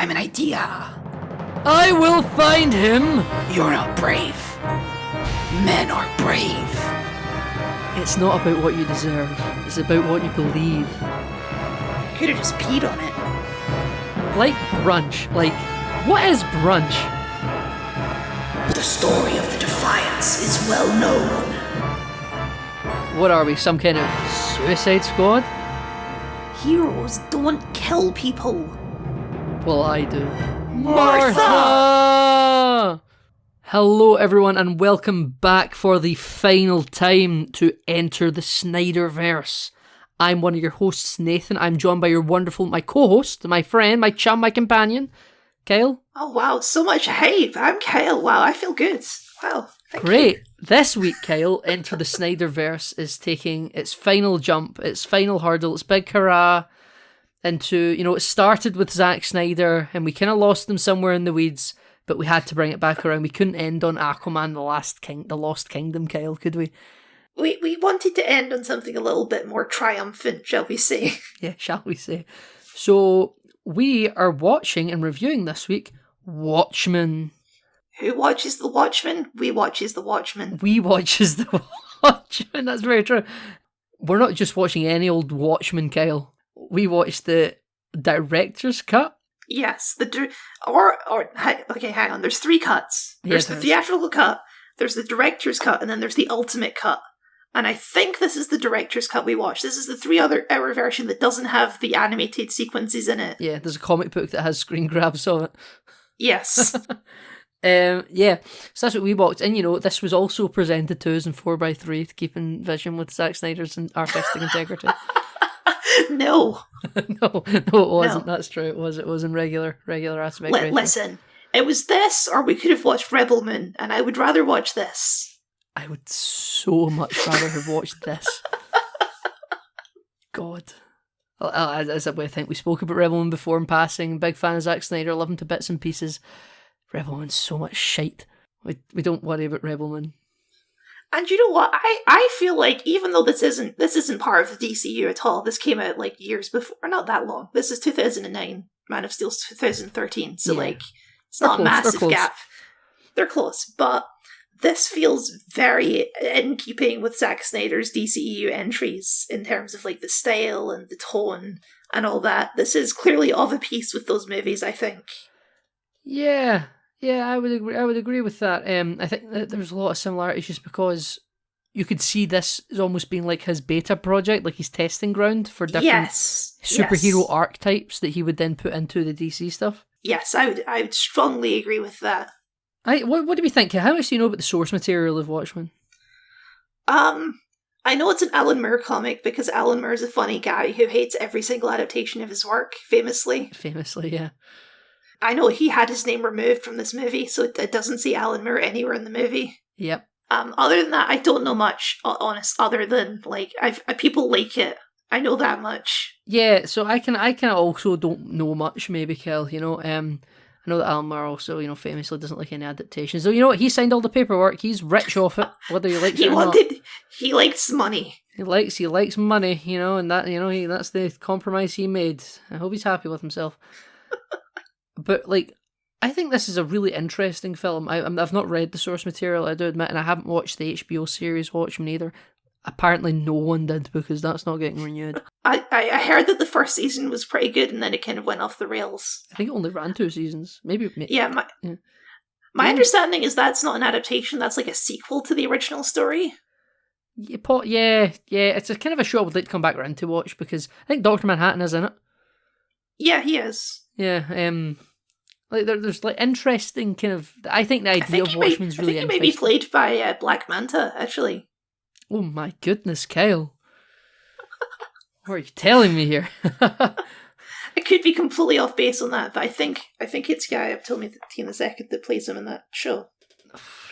I'm an idea. I will find him! You're not brave. Men are brave. It's not about what you deserve. It's about what you believe. Could have just peed on it. Like brunch. Like, what is brunch? The story of the Defiance is well known. What are we, some kind of Suicide Squad? Heroes don't kill people. Well, I do. Martha! Hello everyone and welcome back for the final time to enter the SnyderVerse. I'm one of your hosts, Nathan. I'm joined by your my co-host, my friend, my chum, my companion, Kyle. Oh wow, so much hype. I'm Kyle. Wow, I feel good. Wow. Great. This week, Kyle, Enter the SnyderVerse is taking its final jump, its final hurdle, its big hurrah into, it started with Zack Snyder and we kind of lost him somewhere in the weeds, but we had to bring it back around. We couldn't end on Aquaman, the Lost Kingdom, Kyle, could we? We wanted to end on something a little bit more triumphant, shall we say? Yeah, shall we say. So, we are watching and reviewing this week Watchmen. Who watches the Watchmen? We watches the Watchmen. We watches the Watchmen, that's very true. We're not just watching any old Watchmen, Kyle. We watched the director's cut. Yes, okay, hang on. There's three cuts. There's the theatrical cut, there's the director's cut, and then there's the ultimate cut. And I think this is the director's cut we watched. This is the 3-hour version that doesn't have the animated sequences in it. Yeah, there's a comic book that has screen grabs of it. Yes. Yeah, so that's what we watched. And, this was also presented to us in 4x3 to keep in vision with Zack Snyder's artistic integrity. No. No, it wasn't. No. That's true. It was in regular aspect ratio. Listen, it was this, or we could have watched Rebel Moon, and I would rather watch this. I would so much rather have watched this. God. As I think we spoke about Rebel Moon before in passing. Big fan of Zack Snyder, love him to bits and pieces. Rebel Moon's so much shite. We don't worry about Rebel Moon. And you know what? I feel like even though this isn't part of the DCEU at all, this came out like years before, or not that long. This is 2009. Man of Steel's 2013. So yeah. It's not a massive gap. They're close, but this feels very in keeping with Zack Snyder's DCEU entries in terms of the style and the tone and all that. This is clearly of a piece with those movies, I think. Yeah, I would agree with that. I think that there's a lot of similarities just because you could see this as almost being like his beta project, like his testing ground for different superhero archetypes that he would then put into the DC stuff. Yes, I would strongly agree with that. What do we think? How much do you know about the source material of Watchmen? I know it's an Alan Moore comic because Alan Moore is a funny guy who hates every single adaptation of his work, famously. Famously, yeah. I know he had his name removed from this movie, so it doesn't see Alan Moore anywhere in the movie. Yep. Other than that, I don't know much, honest, other than, people like it. I know that much. Yeah, so I can also don't know much, maybe, Kel, I know that Alan Moore also, famously doesn't like any adaptations. So, you know what? He signed all the paperwork. He's rich off it, whether he likes it or not. He likes money. He likes money, and that, that's the compromise he made. I hope he's happy with himself. But, I think this is a really interesting film. I've not read the source material, I do admit, and I haven't watched the HBO series Watchmen either. Apparently no one did, because that's not getting renewed. I heard that the first season was pretty good, and then it kind of went off the rails. I think it only ran 2 seasons. Maybe. My understanding is that's not an adaptation, that's a sequel to the original story. Yeah. It's a kind of a show I would like to come back around to watch, because I think Dr. Manhattan is in it. Yeah, he is. Yeah, there's interesting kind of... I think the idea of Watchmen's really interesting. I think he may be played by Black Manta, actually. Oh my goodness, Kyle. What are you telling me here? I could be completely off base on that, but I think it's guy I've told me the second that plays him in that show.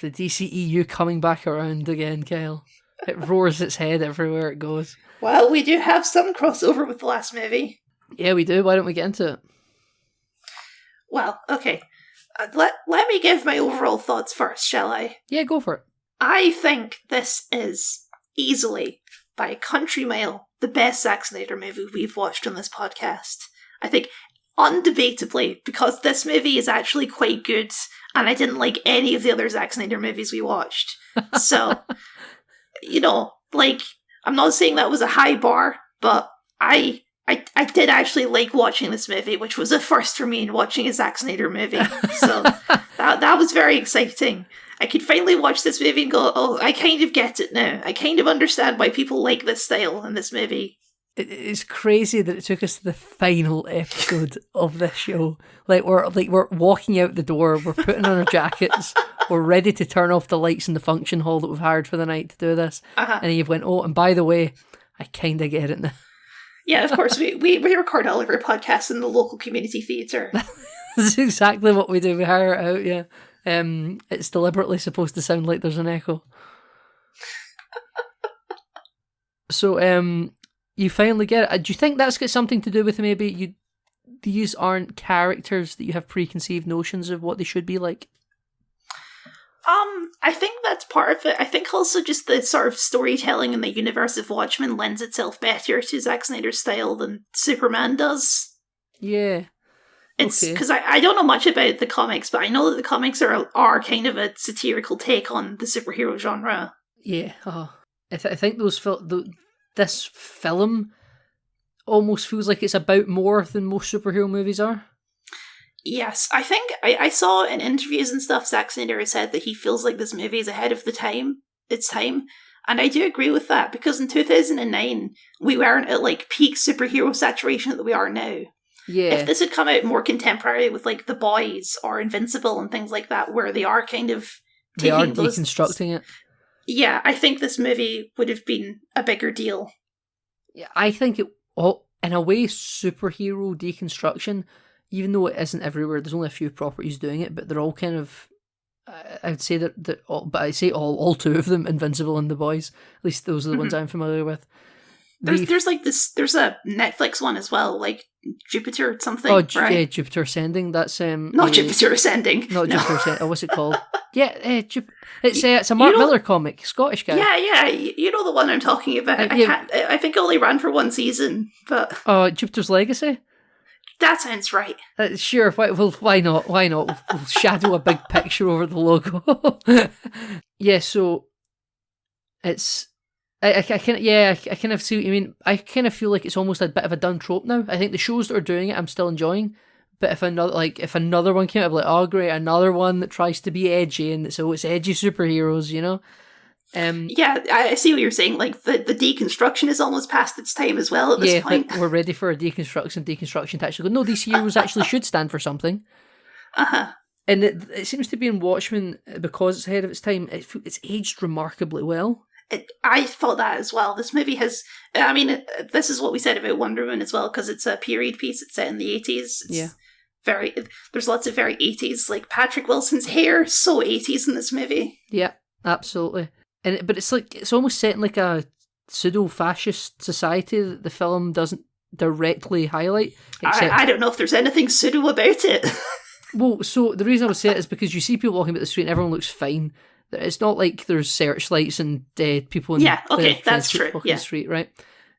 The DCEU coming back around again, Kyle. It roars its head everywhere it goes. Well, we do have some crossover with the last movie. Yeah, we do. Why don't we get into it? Well, okay. Let me give my overall thoughts first, shall I? Yeah, go for it. I think this is easily, by a country mile, the best Zack Snyder movie we've watched on this podcast. I think undebatably, because this movie is actually quite good, and I didn't like any of the other Zack Snyder movies we watched. So, I'm not saying that was a high bar, but I did actually like watching this movie, which was a first for me in watching a Zack Snyder movie. So that was very exciting. I could finally watch this movie and go, oh, I kind of get it now. I kind of understand why people like this style in this movie. It's crazy that it took us to the final episode of this show. We're walking out the door, we're putting on our jackets, we're ready to turn off the lights in the function hall that we've hired for the night to do this. And you've went, oh, and by the way, I kind of get it now. Yeah, of course, we record all of our podcasts in the local community theatre. That's exactly what we do. We hire it out, yeah. It's deliberately supposed to sound like there's an echo. So, you finally get it. Do you think that's got something to do with maybe these aren't characters that you have preconceived notions of what they should be like? I think that's part of it. I think also just the sort of storytelling in the universe of Watchmen lends itself better to Zack Snyder's style than Superman does. Yeah. It's because I don't know much about the comics, but I know that the comics are kind of a satirical take on the superhero genre. Yeah. I think this film almost feels like it's about more than most superhero movies are. Yes, I think I saw in interviews and stuff, Zack Snyder has said that he feels like this movie is ahead of its time, and I do agree with that, because in 2009, we weren't at like peak superhero saturation that we are now. Yeah. If this had come out more contemporary with like The Boys or Invincible and things like that, where they are kind of deconstructing it. Yeah, I think this movie would have been a bigger deal. Yeah, I think in a way, superhero deconstruction, even though it isn't everywhere, there's only a few properties doing it, but they're all kind of, I would say that all two of them, Invincible and The Boys, at least those are the ones I'm familiar with. There's a Netflix one as well, like Jupiter something. Oh, right? Yeah, Jupiter Ascending. That's not Jupiter Ascending. Jupiter Ascending. What's it called? Yeah, it's a Mark Miller comic, Scottish guy. Yeah, you know the one I'm talking about. I think it only ran for one season, but Jupiter's Legacy. That sounds right. Sure. Why not? Why not? We'll shadow a big picture over the logo. Yeah. So it's. I kind of see what you mean. I kind of feel like it's almost a bit of a done trope now. I think the shows that are doing it, I'm still enjoying. But if another one came out, I'd be like, oh great, another one that tries to be edgy, and so it's edgy superheroes, you know. Yeah, I see what you're saying. Like the deconstruction is almost past its time as well at this point. Like we're ready for a deconstruction to actually go, no, these heroes actually should stand for something. And it seems to be in Watchmen, because it's ahead of its time. It's aged remarkably well. I thought that as well. This movie has, this is what we said about Wonder Woman as well, because it's a period piece. It's set in the 80s. There's lots of very 80s, like Patrick Wilson's hair, so 80s in this movie. Yeah, absolutely. But it's almost set in like a pseudo-fascist society that the film doesn't directly highlight. I don't know if there's anything pseudo about it. Well, so the reason I would say it is because you see people walking about the street and everyone looks fine. It's not like there's searchlights and dead people in that's true. Walking the street, right?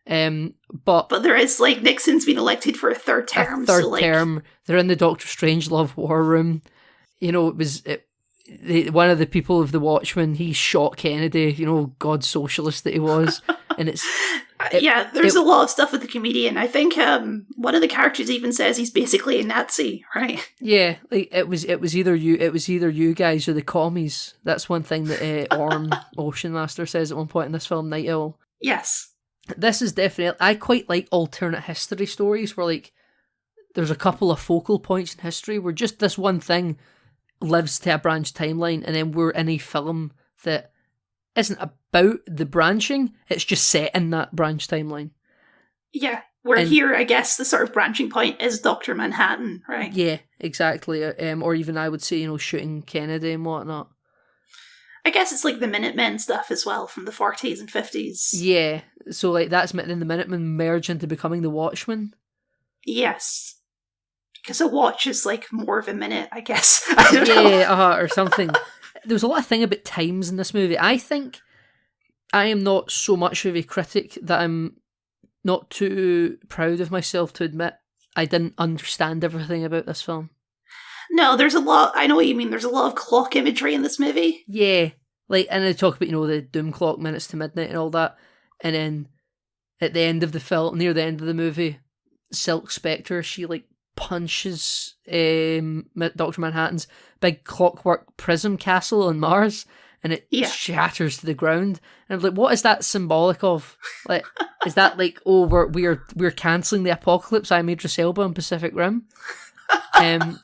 But there is, like, Nixon's been elected for a third term. Term. They're in the Dr. Strangelove war room. You know, one of the people of the Watchmen, he shot Kennedy, you know, God socialist that he was. And there's a lot of stuff with the comedian. I think one of the characters even says he's basically a Nazi, right? Yeah, like it was either you guys or the commies. That's one thing that Orm Ocean Master says at one point in this film, Night Owl. Yes. This is definitely, I quite like alternate history stories where, like, there's a couple of focal points in history where just this one thing lives to a branch timeline, and then we're in a film that isn't about the branching, it's just set in that branch timeline. Yeah, here, I guess, the sort of branching point is Dr. Manhattan, right? Yeah, exactly. Or even, I would say, you know, shooting Kennedy and whatnot. I guess it's like the Minutemen stuff as well from the 40s and 50s. Yeah, so like that's then the Minutemen merge into becoming the Watchmen. Yes. Because a watch is like more of a minute, I guess. I don't know. Or something. There was a lot of thing about times in this movie. I think I am not so much of a critic that I'm not too proud of myself to admit. I didn't understand everything about this film. No, there's a lot. I know what you mean. There's a lot of clock imagery in this movie. Yeah, like, and they talk about the doom clock, minutes to midnight, and all that, and then at the end of the film, near the end of the movie, Silk Spectre, she like punches Dr. Manhattan's big clockwork prism castle on Mars, and it shatters to the ground. And I'm like, what is that symbolic of? Like, is that like, oh, we're cancelling the apocalypse? I'm Idris Elba on Pacific Rim. I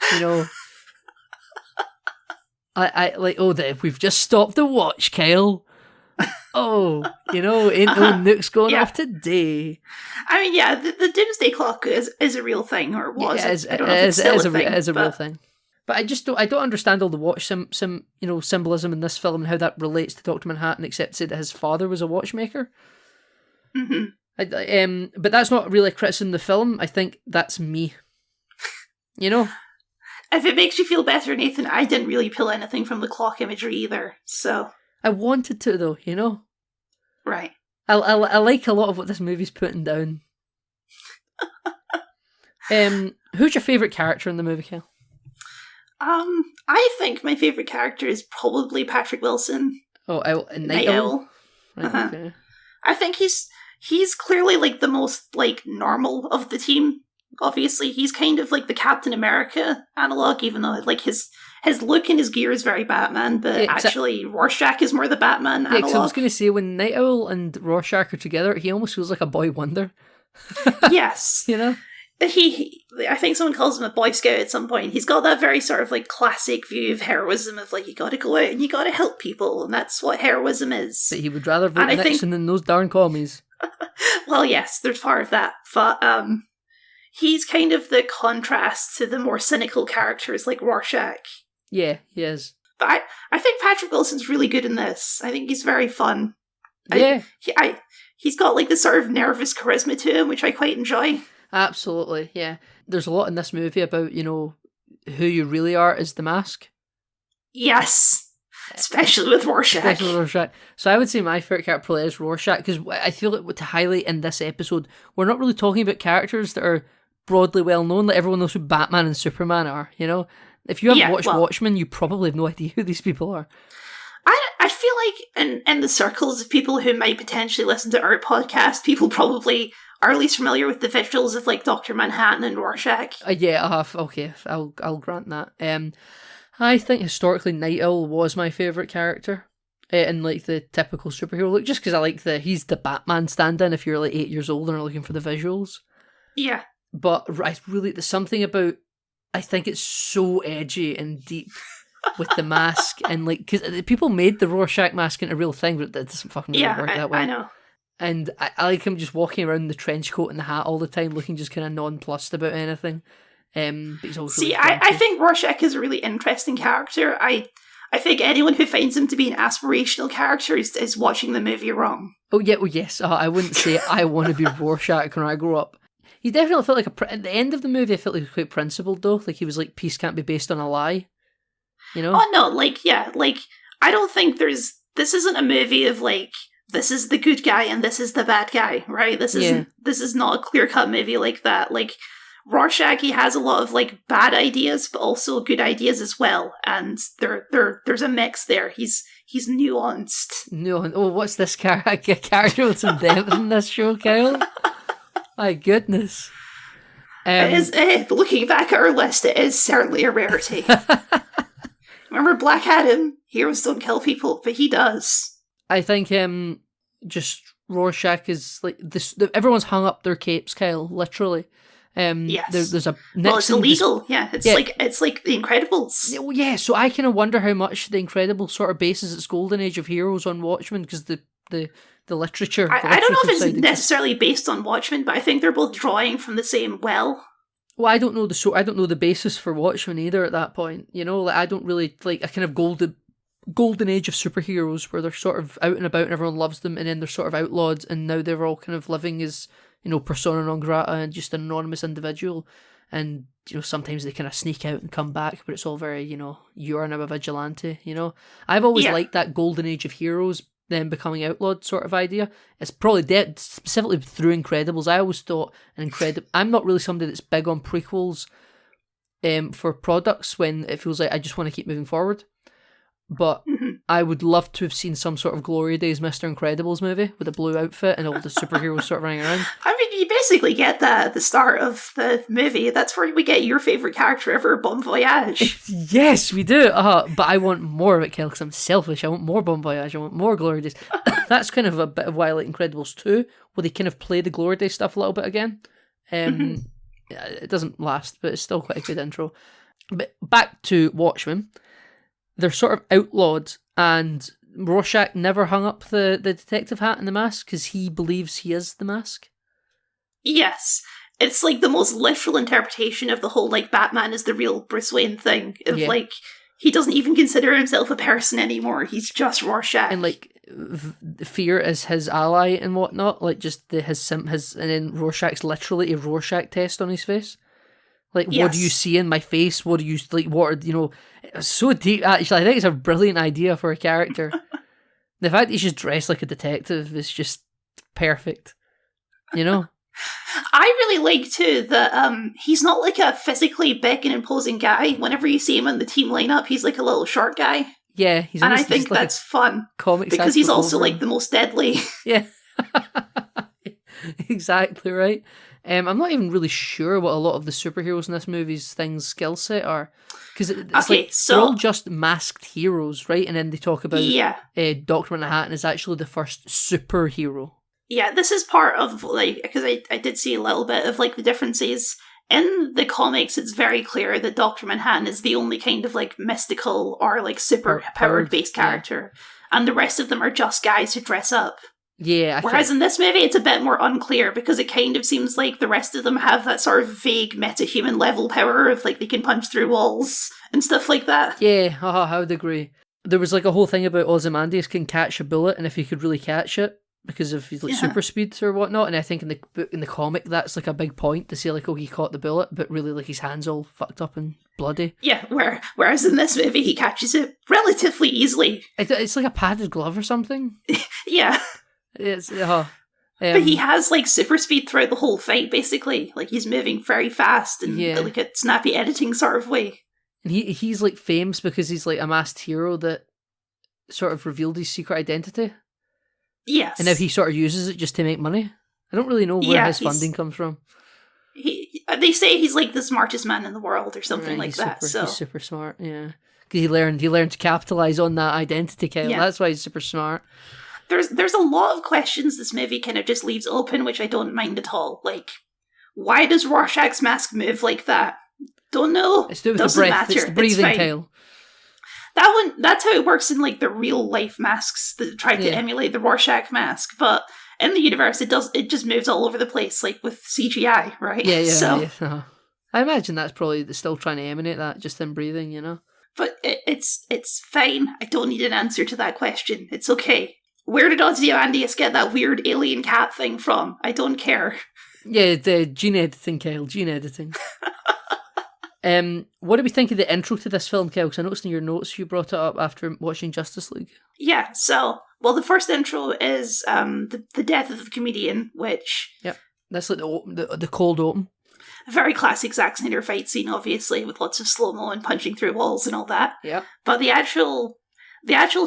like, we've just stopped the watch, Kyle. Oh, ain't no nukes going off today. I mean, yeah, the doomsday clock is a real thing, or was it? I don't know if it's still a thing. It is a real thing. But I don't understand all the watch symbolism in this film and how that relates to Dr. Manhattan, except to say that his father was a watchmaker. Mm-hmm. But that's not really a criticism of the film. I think that's me. If it makes you feel better, Nathan, I didn't really pull anything from the clock imagery either, so... I wanted to, though, Right. I like a lot of what this movie's putting down. Who's your favourite character in the movie, Kel? I think my favourite character is probably Patrick Wilson. Oh, Night Owl? Right, okay. I think he's clearly, like, the most, like, normal of the team. Obviously, he's kind of like the Captain America analog, even though like his look and his gear is very Batman, but actually Rorschach is more the Batman analog. I was going to say, when Night Owl and Rorschach are together, he almost feels like a boy wonder. Yes. I think someone calls him a Boy Scout at some point. He's got that very sort of like classic view of heroism of like, you gotta go out and you gotta help people, and that's what heroism is. But he would rather vote Nixon than those darn commies. Well, yes, there's part of that, but he's kind of the contrast to the more cynical characters like Rorschach. Yeah, he is. But I think Patrick Wilson's really good in this. I think he's very fun. Yeah. He's got like this sort of nervous charisma to him, which I quite enjoy. Absolutely, yeah. There's a lot in this movie about, who you really are is the mask. Yes. Especially with Rorschach. So I would say my favourite character probably is Rorschach, because I feel like to highlight in this episode, we're not really talking about characters that are broadly well known, like everyone knows who Batman and Superman are, If you haven't watched Watchmen, you probably have no idea who these people are. I feel like in the circles of people who might potentially listen to our podcast, people probably are at least familiar with the visuals of like Dr. Manhattan and Rorschach. Yeah, I have. Okay, I'll grant that. I think historically Night Owl was my favourite character in like the typical superhero look, just because I like he's the Batman stand-in if you're like 8 years old and are looking for the visuals. Yeah. But really, there's something about, I think it's so edgy and deep with the mask, and like, because people made the Rorschach mask into a real thing, but it doesn't fucking really work that way. I know. And I like him just walking around in the trench coat and the hat all the time, looking just kind of nonplussed about anything. But he's also I think Rorschach is a really interesting character. I think anyone who finds him to be an aspirational character is watching the movie wrong. Oh yeah, well yes. I wouldn't say I want to be Rorschach when I grow up. He definitely felt like at the end of the movie, I felt like he was quite principled though. Like he was like, peace can't be based on a lie. Oh no, I don't think this isn't a movie of like, this is the good guy and this is the bad guy, right? This is not a clear-cut movie like that. Like, Rorschach, he has a lot of like bad ideas, but also good ideas as well. And there's a mix there. He's nuanced. Oh, what's this character with some depth in this show, Kyle? My goodness. It is, looking back at our list, it is certainly a rarity. Remember Black Adam? Heroes don't kill people, but he does. I think just Rorschach is like this. Everyone's hung up their capes, Kyle. Literally. Yes. There's a it's illegal. It's like The Incredibles. Yeah. So I kind of wonder how much The Incredibles sort of bases its golden age of heroes on Watchmen, because the literature. I don't know if it's necessarily based on Watchmen, but I think they're both drawing from the same well. Well, I don't know the basis for Watchmen either at that point. I don't really like a kind of golden age of superheroes where they're sort of out and about and everyone loves them, and then they're sort of outlawed, and now they're all kind of living as persona non grata and just an anonymous individual. And sometimes they kind of sneak out and come back, but it's all very you are now a vigilante. I've always liked that golden age of heroes, them becoming outlawed sort of idea. It's probably specifically through Incredibles. I always thought I'm not really somebody that's big on prequels for products when it feels like I just want to keep moving forward. But I would love to have seen some sort of Glory Days Mr. Incredibles movie with a blue outfit and all the superheroes sort of running around. I mean, you basically get that at the start of the movie. That's where we get your favourite character ever, Bon Voyage. Yes, we do. But I want more of it, Kel, because I'm selfish. I want more Bon Voyage. I want more Glory Days. That's kind of a bit of why I like Incredibles 2, where they kind of play the Glory Days stuff a little bit again. It doesn't last, but it's still quite a good intro. But back to Watchmen. They're sort of outlawed, and Rorschach never hung up the detective hat and the mask because he believes he is the mask. Yes. It's like the most literal interpretation of the whole, like, Batman is the real Bruce Wayne thing. Of, like, he doesn't even consider himself a person anymore. He's just Rorschach. And, like, fear is his ally and whatnot. Like, just his and then Rorschach's literally a Rorschach test on his face. Like, what do you see in my face? What do you, like, what are, you know, it's so deep, actually. I think it's a brilliant idea for a character. The fact that he's just dressed like a detective is just perfect, you know? I really like, too, that he's not, like, a physically big and imposing guy. Whenever you see him in the team lineup, he's, like, a little short guy. Yeah, he's and I think like that's fun. Because he's also, like, the most deadly. Yeah. Exactly right. I'm not even really sure what a lot of the superheroes in this movie's skill set are, because they're all just masked heroes, right? And then they talk about Dr. Manhattan is actually the first superhero. Yeah, this is part of, like, because I did see a little bit of, like, the differences. In the comics, it's very clear that Dr. Manhattan is the only kind of, like, mystical or, like, super powered based character, and the rest of them are just guys who dress up. Yeah. Whereas in this movie, it's a bit more unclear because it kind of seems like the rest of them have that sort of vague meta-human level power of, like, they can punch through walls and stuff like that. Yeah, I would agree. There was, like, a whole thing about Ozymandias can catch a bullet, and if he could really catch it because of his, like, super speed or whatnot. And I think in the comic, that's, like, a big point to say, like, oh, he caught the bullet, but really, like, his hand's all fucked up and bloody. Yeah, whereas in this movie, he catches it relatively easily. It's like a padded glove or something. Yeah. It's but he has, like, super speed throughout the whole fight, basically. Like, he's moving very fast in like a snappy editing sort of way. And he's like famous because he's like a masked hero that sort of revealed his secret identity. Yes. And now he sort of uses it just to make money. I don't really know where his funding comes from. They say he's like the smartest man in the world or something like that. He's super smart, yeah. Because he learned to capitalize on that identity, Kyle. Yeah. That's why he's super smart. There's a lot of questions this movie kind of just leaves open, which I don't mind at all. Like, why does Rorschach's mask move like that? Don't know. It's to do with the breath. Matter. It's the breathing, Kyle. That's how it works in, like, the real life masks that try to emulate the Rorschach mask. But in the universe, it just moves all over the place, like with CGI, right? Yeah. So yeah. I imagine that's probably still trying to emanate that, just in breathing, you know. But it's fine. I don't need an answer to that question. It's okay. Where did Ozymandias get that weird alien cat thing from? I don't care. Yeah, the gene editing, Kyle. Gene editing. What do we think of the intro to this film, Kyle? Because I noticed in your notes you brought it up after watching Justice League. Yeah, so, well, the first intro is the death of the comedian, which... Yep, that's like the cold open. A very classic Zack Snyder fight scene, obviously, with lots of slow-mo and punching through walls and all that. Yeah. But the actual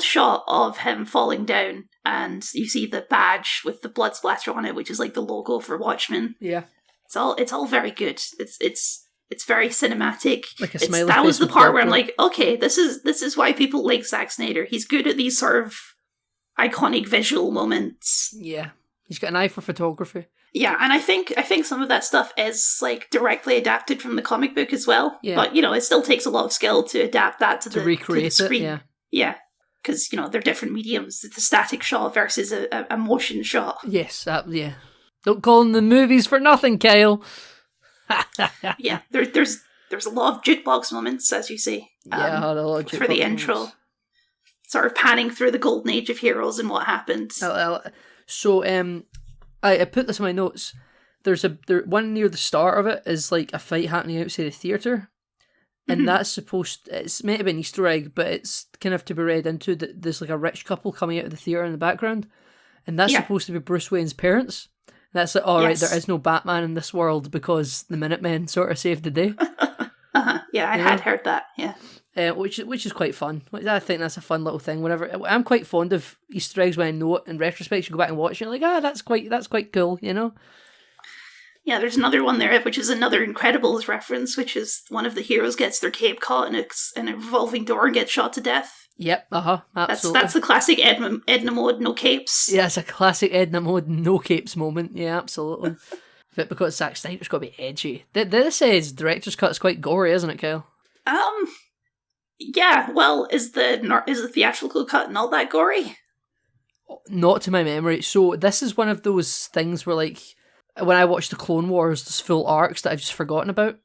shot of him falling down, and you see the badge with the blood splatter on it, which is like the logo for Watchmen. Yeah. It's all very good. It's very cinematic. Like a smiley that face was the with part where I'm blood. like, okay, this is why people like Zack Snyder. He's good at these sort of iconic visual moments. Yeah. He's got an eye for photography. Yeah, and I think some of that stuff is, like, directly adapted from the comic book as well. Yeah. But, you know, it still takes a lot of skill to adapt that to recreate the screen. It, yeah. Because, you know, they're different mediums. It's a static shot versus a motion shot. Yes, yeah. Don't call them the movies for nothing, Kyle. Yeah, there's a lot of jukebox moments, as you say. Yeah, a lot of jukebox for the intro. Moments. Sort of panning through the golden age of heroes and what happened. So, I put this in my notes. There's one near the start of it is like a fight happening outside a theatre. and that's it's meant to be an Easter egg, but it's kind of to be read into that there's like a rich couple coming out of the theatre in the background, and that's supposed to be Bruce Wayne's parents. And that's like, all right, there is no Batman in this world because the Minutemen sort of saved the day. Yeah, I had heard that, yeah. Which is quite fun. I think that's a fun little thing. Whenever I'm quite fond of Easter eggs when I know it in retrospect. You go back and watch it, and you're like, that's quite cool, you know. Yeah, there's another one there, which is another Incredibles reference, which is one of the heroes gets their cape caught in a revolving door and gets shot to death. Yep, absolutely. That's the classic Edna Mode, no capes. Yeah, it's a classic Edna Mode, no capes moment. Yeah, absolutely. But because Zack Snyder's got to be edgy. This says director's cut is quite gory, isn't it, Kyle? Yeah. Well, is the theatrical cut not that gory? Not to my memory. So this is one of those things where, like, when I watched the Clone Wars, there's full arcs that I've just forgotten about.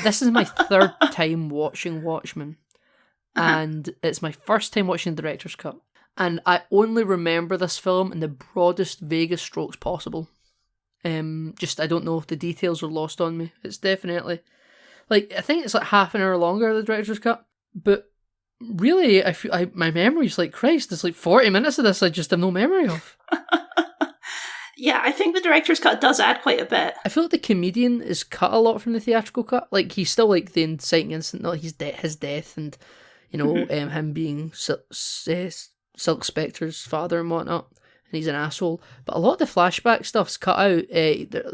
This is my third time watching Watchmen, and it's my first time watching the director's cut. And I only remember this film in the broadest, vaguest strokes possible. I don't know if the details are lost on me. It's definitely, like, I think it's like half an hour longer, the director's cut. But really, my memory's like, Christ, there's like 40 minutes of this I just have no memory of. Yeah, I think the director's cut does add quite a bit. I feel like the comedian is cut a lot from the theatrical cut. Like, he's still like the inciting incident, like his death, and you know, him being Silk Spectre's father and whatnot, and he's an asshole. But a lot of the flashback stuff's cut out.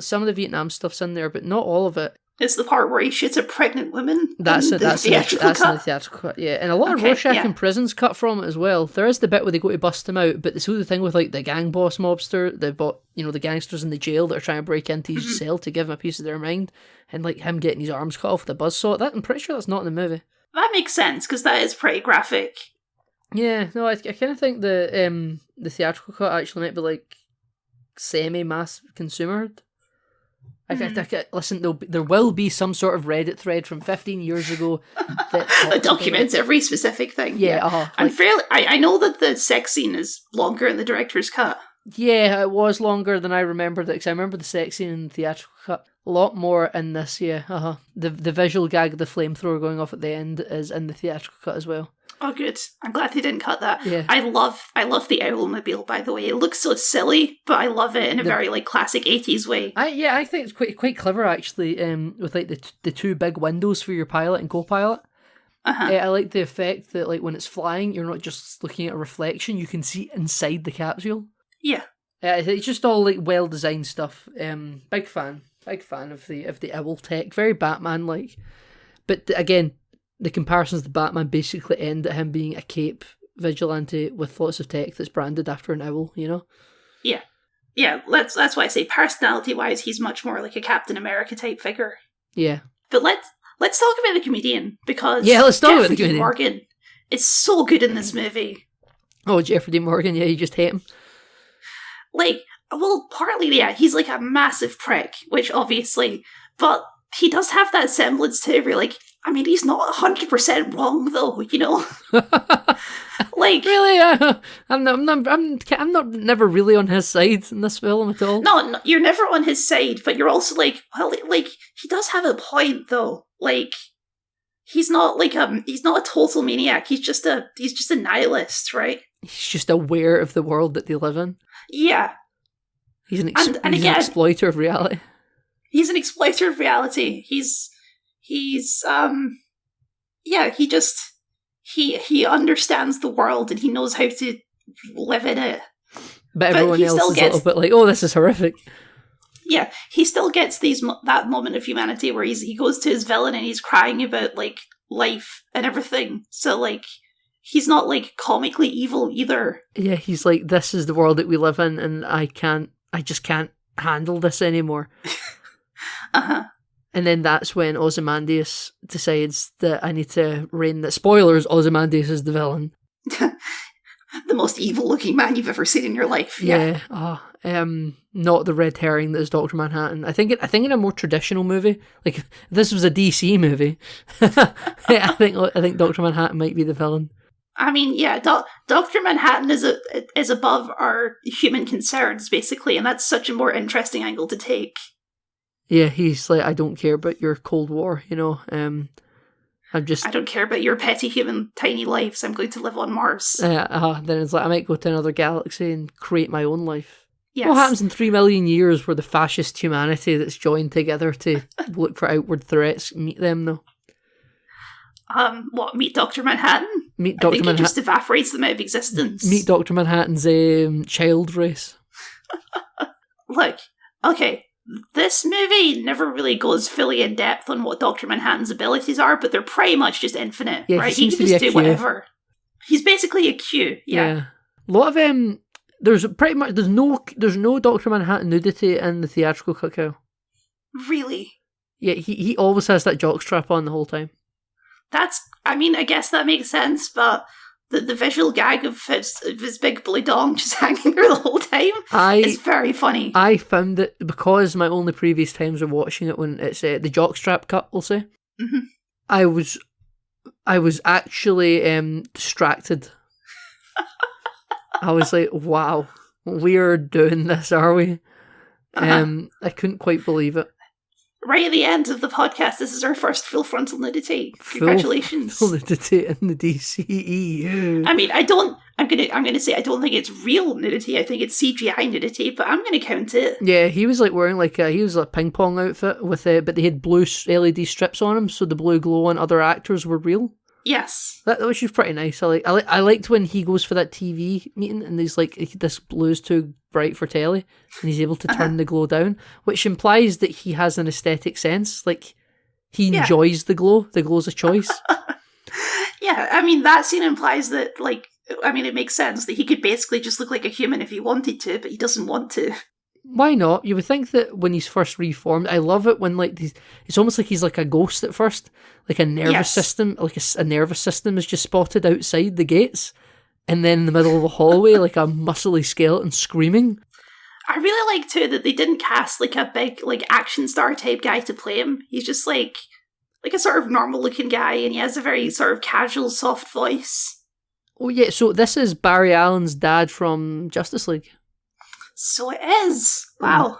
Some of the Vietnam stuff's in there, but not all of it. It's the part where he shoots a pregnant woman. That's in the theatrical cut, yeah. And a lot of Rorschach in prison's cut from it as well. There is the bit where they go to bust him out, but the sort of thing with like the gang boss mobster, the gangsters in the jail that are trying to break into his cell to give him a piece of their mind, and like him getting his arms cut off with a buzzsaw. I'm pretty sure that's not in the movie. That makes sense because that is pretty graphic. Yeah, no, I kind of think the theatrical cut actually might be like semi-mass consumered. Listen, there will be some sort of Reddit thread from 15 years ago that documents every specific thing. Yeah, I know that the sex scene is longer in the director's cut. Yeah, it was longer than I remembered it, because I remember the sex scene in the theatrical cut a lot more in this. Yeah, the visual gag of the flamethrower going off at the end is in the theatrical cut as well. Oh, good. I'm glad they didn't cut that. Yeah. I love the Owlmobile, by the way. It looks so silly, but I love it in a very like classic 80s way. I think it's quite clever actually. With like the two big windows for your pilot and co-pilot. I like the effect that like when it's flying, you're not just looking at a reflection; you can see inside the capsule. Yeah. It's just all like well designed stuff. Big fan of the owl tech. Very Batman like, but again. The comparisons to Batman basically end at him being a cape vigilante with lots of tech that's branded after an owl, you know? Yeah. That's why I say personality-wise, he's much more like a Captain America type figure. Yeah. But let's talk about the comedian, because let's talk about the comedian. Morgan is so good in this movie. Oh, Jeffrey Dean Morgan, yeah, you just hate him. Like, well, partly, yeah, he's like a massive prick, which obviously, but he does have that semblance to it, where like, I mean, he's not 100% wrong, though, you know? Like... Really? I'm not never really on his side in this film at all. No, you're never on his side, but you're also like, well, like, he does have a point, though. Like, he's not he's not a total maniac, he's just a nihilist, right? He's just aware of the world that they live in. Yeah. He's an exploiter of reality. He's an exploiter of reality. He understands the world and he knows how to live in it. But everyone else is a little bit like, oh, this is horrific. Yeah, he still gets that moment of humanity where he goes to his villain and he's crying about like life and everything. So like, he's not like comically evil either. Yeah, he's like, this is the world that we live in, and I just can't handle this anymore. And then that's when Ozymandias decides that I need to rein the spoilers. Ozymandias is the villain. The most evil-looking man you've ever seen in your life. Yeah. Not the red herring that is Dr. Manhattan. I think in a more traditional movie, like if this was a DC movie, I think Dr. Manhattan might be the villain. I mean, yeah, Dr. Manhattan is above our human concerns, basically, and that's such a more interesting angle to take. Yeah, he's like, I don't care about your Cold War, you know. I don't care about your petty human tiny lives. I'm going to live on Mars. Then it's like, I might go to another galaxy and create my own life. Yes. What happens in 3 million years where the fascist humanity that's joined together to look for outward threats meet them, though? Meet Dr. Manhattan? Meet Dr. Manhattan. He just evaporates them out of existence. Meet Dr. Manhattan's child race. Look, okay, this movie never really goes fully in depth on what Dr. Manhattan's abilities are, but they're pretty much just infinite, right? He can just do whatever. He's basically a Q, yeah. A lot of there's no Dr. Manhattan nudity in the theatrical cut, Kyle. Really? Yeah, he always has that jockstrap on the whole time. I guess that makes sense, but the visual gag of his big blue dong just hanging there the whole time is very funny. I found it, because my only previous times of watching it when it's the jockstrap cut, we'll say, I was actually distracted. I was like, wow, we're doing this, are we? I couldn't quite believe it. Right at the end of the podcast, this is our first full frontal nudity. Congratulations. Full nudity in the DCEU. I mean, I'm gonna say I don't think it's real nudity. I think it's CGI nudity, but I'm gonna count it. Yeah, he was like wearing a ping pong outfit with but they had blue LED strips on him, so the blue glow on other actors were real. Yes, which is pretty nice. I liked when he goes for that TV meeting and he's like, this blue's too bright for telly, and he's able to turn the glow down, which implies that he has an aesthetic sense. Like, he enjoys the glow. The glow's a choice. Yeah, I mean, that scene implies that, it makes sense that he could basically just look like a human if he wanted to, but he doesn't want to. Why not? You would think that when he's first reformed, I love it when it's almost like he's like a ghost at first, like a nervous system, like a nervous system is just spotted outside the gates, and then in the middle of the hallway, like a muscly skeleton screaming. I really like too that they didn't cast like a big action star type guy to play him. He's just like a sort of normal looking guy, and he has a very sort of casual, soft voice. Oh yeah, so this is Barry Allen's dad from Justice League. So it is. Wow.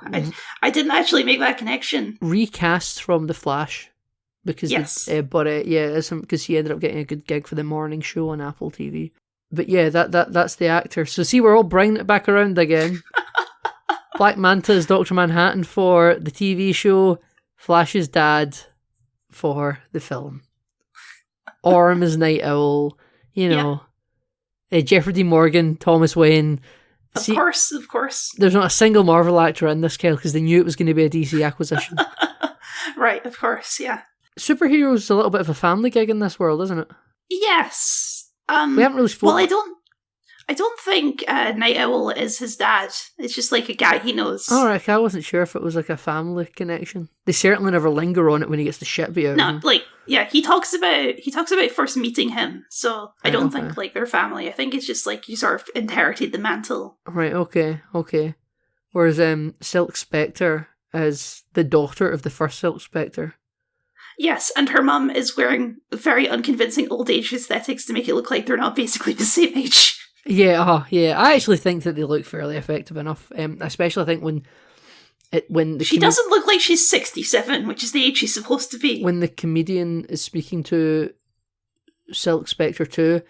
I didn't actually make that connection. Recast from The Flash. Because because he ended up getting a good gig for the morning show on Apple TV. But yeah, that's the actor. So see, we're all bringing it back around again. Black Manta is Dr. Manhattan for the TV show. Flash's dad for the film. Orm is Night Owl. Jeffrey D. Morgan, Thomas Wayne. Of course. There's not a single Marvel actor in this, Kyle, because they knew it was going to be a DC acquisition. Right, of course, yeah. Superheroes a little bit of a family gig in this world, isn't it? Yes. We haven't really spoken. Well, I don't think Night Owl is his dad. It's just like a guy he knows. All right, I wasn't sure if it was like a family connection. They certainly never linger on it when he gets the shit beat out of him. He talks about first meeting him. So I don't think they're family. I think it's just like you sort of inherited the mantle. Right. Okay. Whereas Silk Spectre is the daughter of the first Silk Spectre. Yes, and her mum is wearing very unconvincing old age aesthetics to make it look like they're not basically the same age. Yeah, I actually think that they look fairly effective enough. Especially I think when she doesn't look like she's 67, which is the age she's supposed to be. When the comedian is speaking to Silk Spectre 2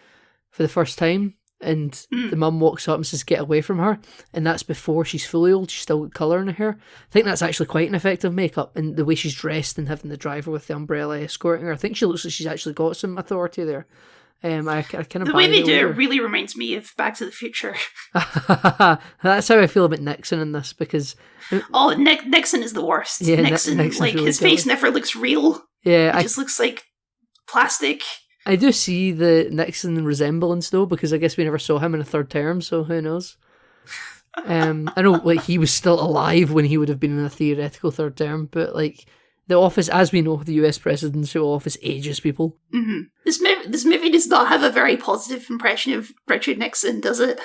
for the first time, and the mum walks up and says, "Get away from her," and that's before she's fully old. She's still got colour in her hair. I think that's actually quite an effective makeup, and the way she's dressed and having the driver with the umbrella escorting her. I think she looks like she's actually got some authority there. I kind of the way they do it really reminds me of Back to the Future. That's how I feel about Nixon in this, because Nixon is the worst. Yeah, Nixon like really his face never looks real. Yeah, it just looks like plastic. I do see the Nixon resemblance though, because I guess we never saw him in a third term, so who knows? I know he was still alive when he would have been in a theoretical third term, but the office, as we know, the US presidential office ages people. Mm-hmm. This movie does not have a very positive impression of Richard Nixon, does it?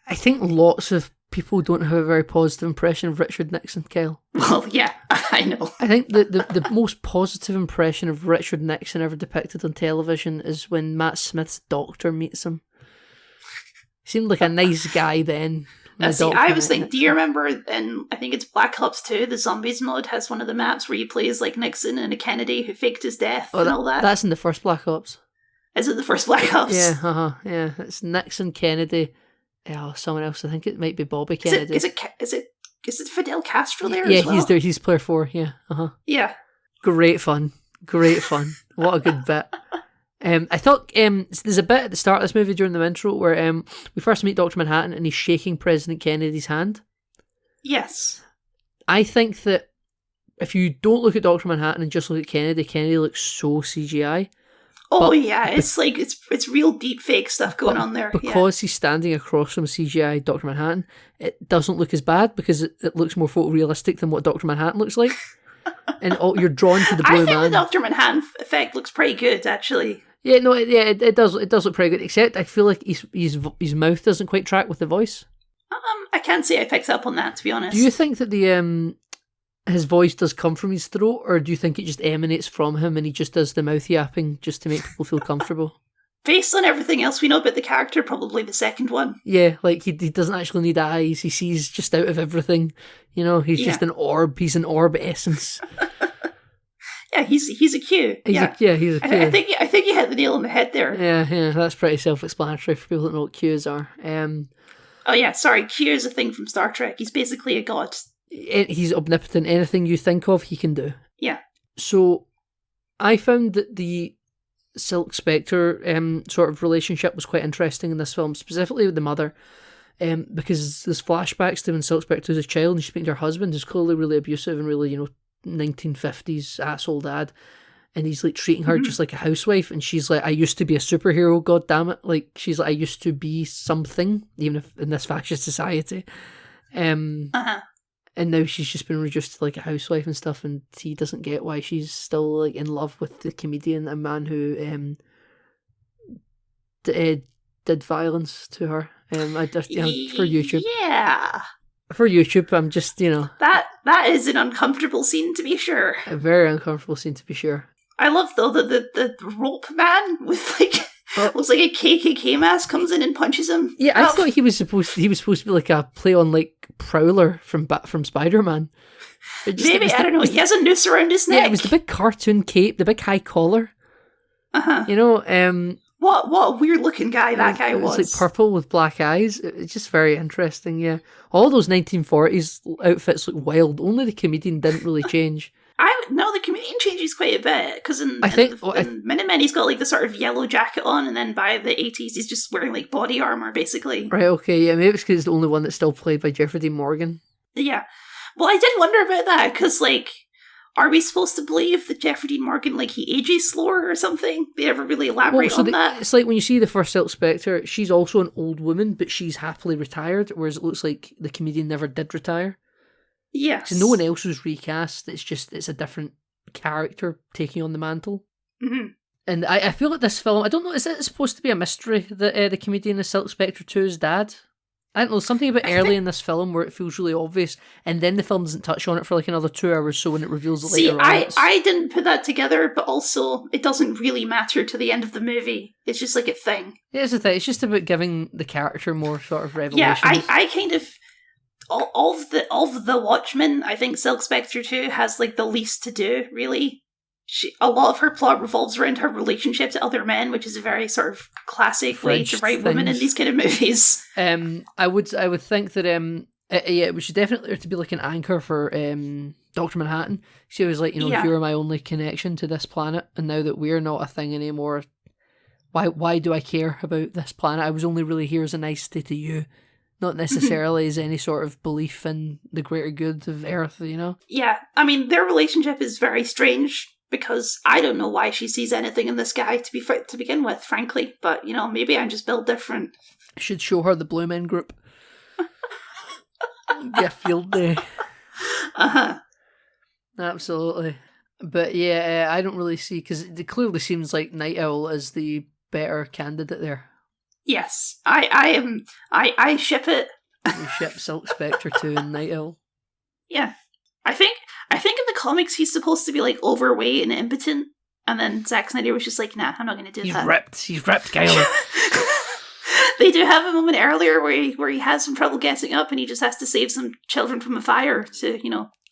I think lots of people don't have a very positive impression of Richard Nixon, Kyle. Well, yeah, I know. I think the most positive impression of Richard Nixon ever depicted on television is when Matt Smith's doctor meets him. He seemed like a nice guy then, See, I was thinking, do you remember in, I think it's Black Ops 2, the Zombies mode has one of the maps where you play as like Nixon and a Kennedy who faked his death and all that? That's in the first Black Ops. Is it the first Black Ops? Yeah, yeah. It's Nixon, Kennedy, someone else. I think it might be Bobby Kennedy. Is it Fidel Castro there? Yeah, as well? he's there. He's player 4. Yeah, Yeah. Great fun. What a good bit. I thought there's a bit at the start of this movie during the intro where we first meet Dr. Manhattan and he's shaking President Kennedy's hand. Yes. I think that if you don't look at Dr. Manhattan and just look at Kennedy looks so CGI. Oh, yeah, it's like, it's real deep fake stuff going on there. Because he's standing across from CGI Dr. Manhattan, it doesn't look as bad because it looks more photorealistic than what Dr. Manhattan looks like. And you're drawn to the blue man. I think the Dr. Manhattan effect looks pretty good, actually. Yeah, no, it does look pretty good, except I feel like his mouth doesn't quite track with the voice. I can't say I picked up on that, to be honest. Do you think that his voice does come from his throat, or do you think it just emanates from him and he just does the mouth yapping just to make people feel comfortable? Based on everything else we know about the character, probably the second one. Yeah, like he doesn't actually need eyes. He sees just out of everything. You know, he's just an orb. He's an orb essence. Yeah, he's a Q. He's a Q. I think you hit the nail on the head there. Yeah, that's pretty self-explanatory for people that know what Qs are. Oh yeah, sorry, Q is a thing from Star Trek. He's basically a god. He's omnipotent. Anything you think of, he can do. Yeah. So, I found that the Silk Spectre sort of relationship was quite interesting in this film, specifically with the mother, because there's flashbacks to when Silk Spectre was a child and she's speaking to her husband, who's clearly really abusive and really, 1950s asshole dad, and he's like treating her just like a housewife, and she's like, I used to be a superhero, god damn it. Like, she's like, I used to be something, even if in this fascist society. And now she's just been reduced to like a housewife and stuff, and he doesn't get why she's still like in love with the comedian, a man who did violence to her. For YouTube. Yeah. For YouTube, I'm just, That is an uncomfortable scene, to be sure. A very uncomfortable scene, to be sure. I love, though, that the rope man with, looks like a KKK mask comes in and punches him. Yeah, I thought he was supposed to be like a play on, like, Prowler from Spider-Man. Maybe, I don't know, he has a noose around his neck. Yeah, it was the big cartoon cape, the big high collar. What a weird-looking guy that guy was. It's like purple with black eyes. It's just very interesting, yeah. All those 1940s outfits look wild. Only the comedian didn't really change. No, the comedian changes quite a bit, because in Minutemen he's got like the sort of yellow jacket on, and then by the 80s he's just wearing like body armor, basically. Right, okay, yeah, maybe it's because it's the only one that's still played by Jeffrey Dean Morgan. Yeah. Well, I did wonder about that, because are we supposed to believe that Jeffrey Dean Morgan, he ages slower or something? They never really elaborate on that. It's like when you see the first Silk Spectre, she's also an old woman, but she's happily retired, whereas it looks like the comedian never did retire. Yes. So no one else was recast, it's a different character taking on the mantle. Mm-hmm. And I feel like this film, I don't know, is it supposed to be a mystery that the comedian is Silk Spectre 2's dad? I don't know, something about early in this film where it feels really obvious, and then the film doesn't touch on it for another 2 hours, so when it reveals it later on... I didn't put that together, but also, it doesn't really matter to the end of the movie. It's just a thing. Yeah, it's a thing. It's just about giving the character more sort of revelations. Yeah, I kind of... Of the Watchmen, I think Silk Spectre 2 has, the least to do, really. A lot of her plot revolves around her relationship to other men, which is a very sort of classic French way to write women in these kind of movies. I would think that it was definitely to be an anchor for Dr. Manhattan. She was you're my only connection to this planet, and now that we're not a thing anymore, why do I care about this planet? I was only really here as a nicety to you, not necessarily as any sort of belief in the greater good of Earth, Yeah, I mean, their relationship is very strange, because I don't know why she sees anything in this guy to begin with, frankly. But, maybe I'm just built different. I should show her the Blue Men Group. Get a field day. Uh-huh. Absolutely. But yeah, I don't really see, because it clearly seems like Night Owl is the better candidate there. Yes. I ship it. You ship Silk Spectre 2 and Night Owl. Yeah. I think in the comics he's supposed to be overweight and impotent, and then Zack Snyder was just nah, I'm not going to do that. He's ripped, Kyle. They do have a moment earlier where he has some trouble getting up and he just has to save some children from a fire to,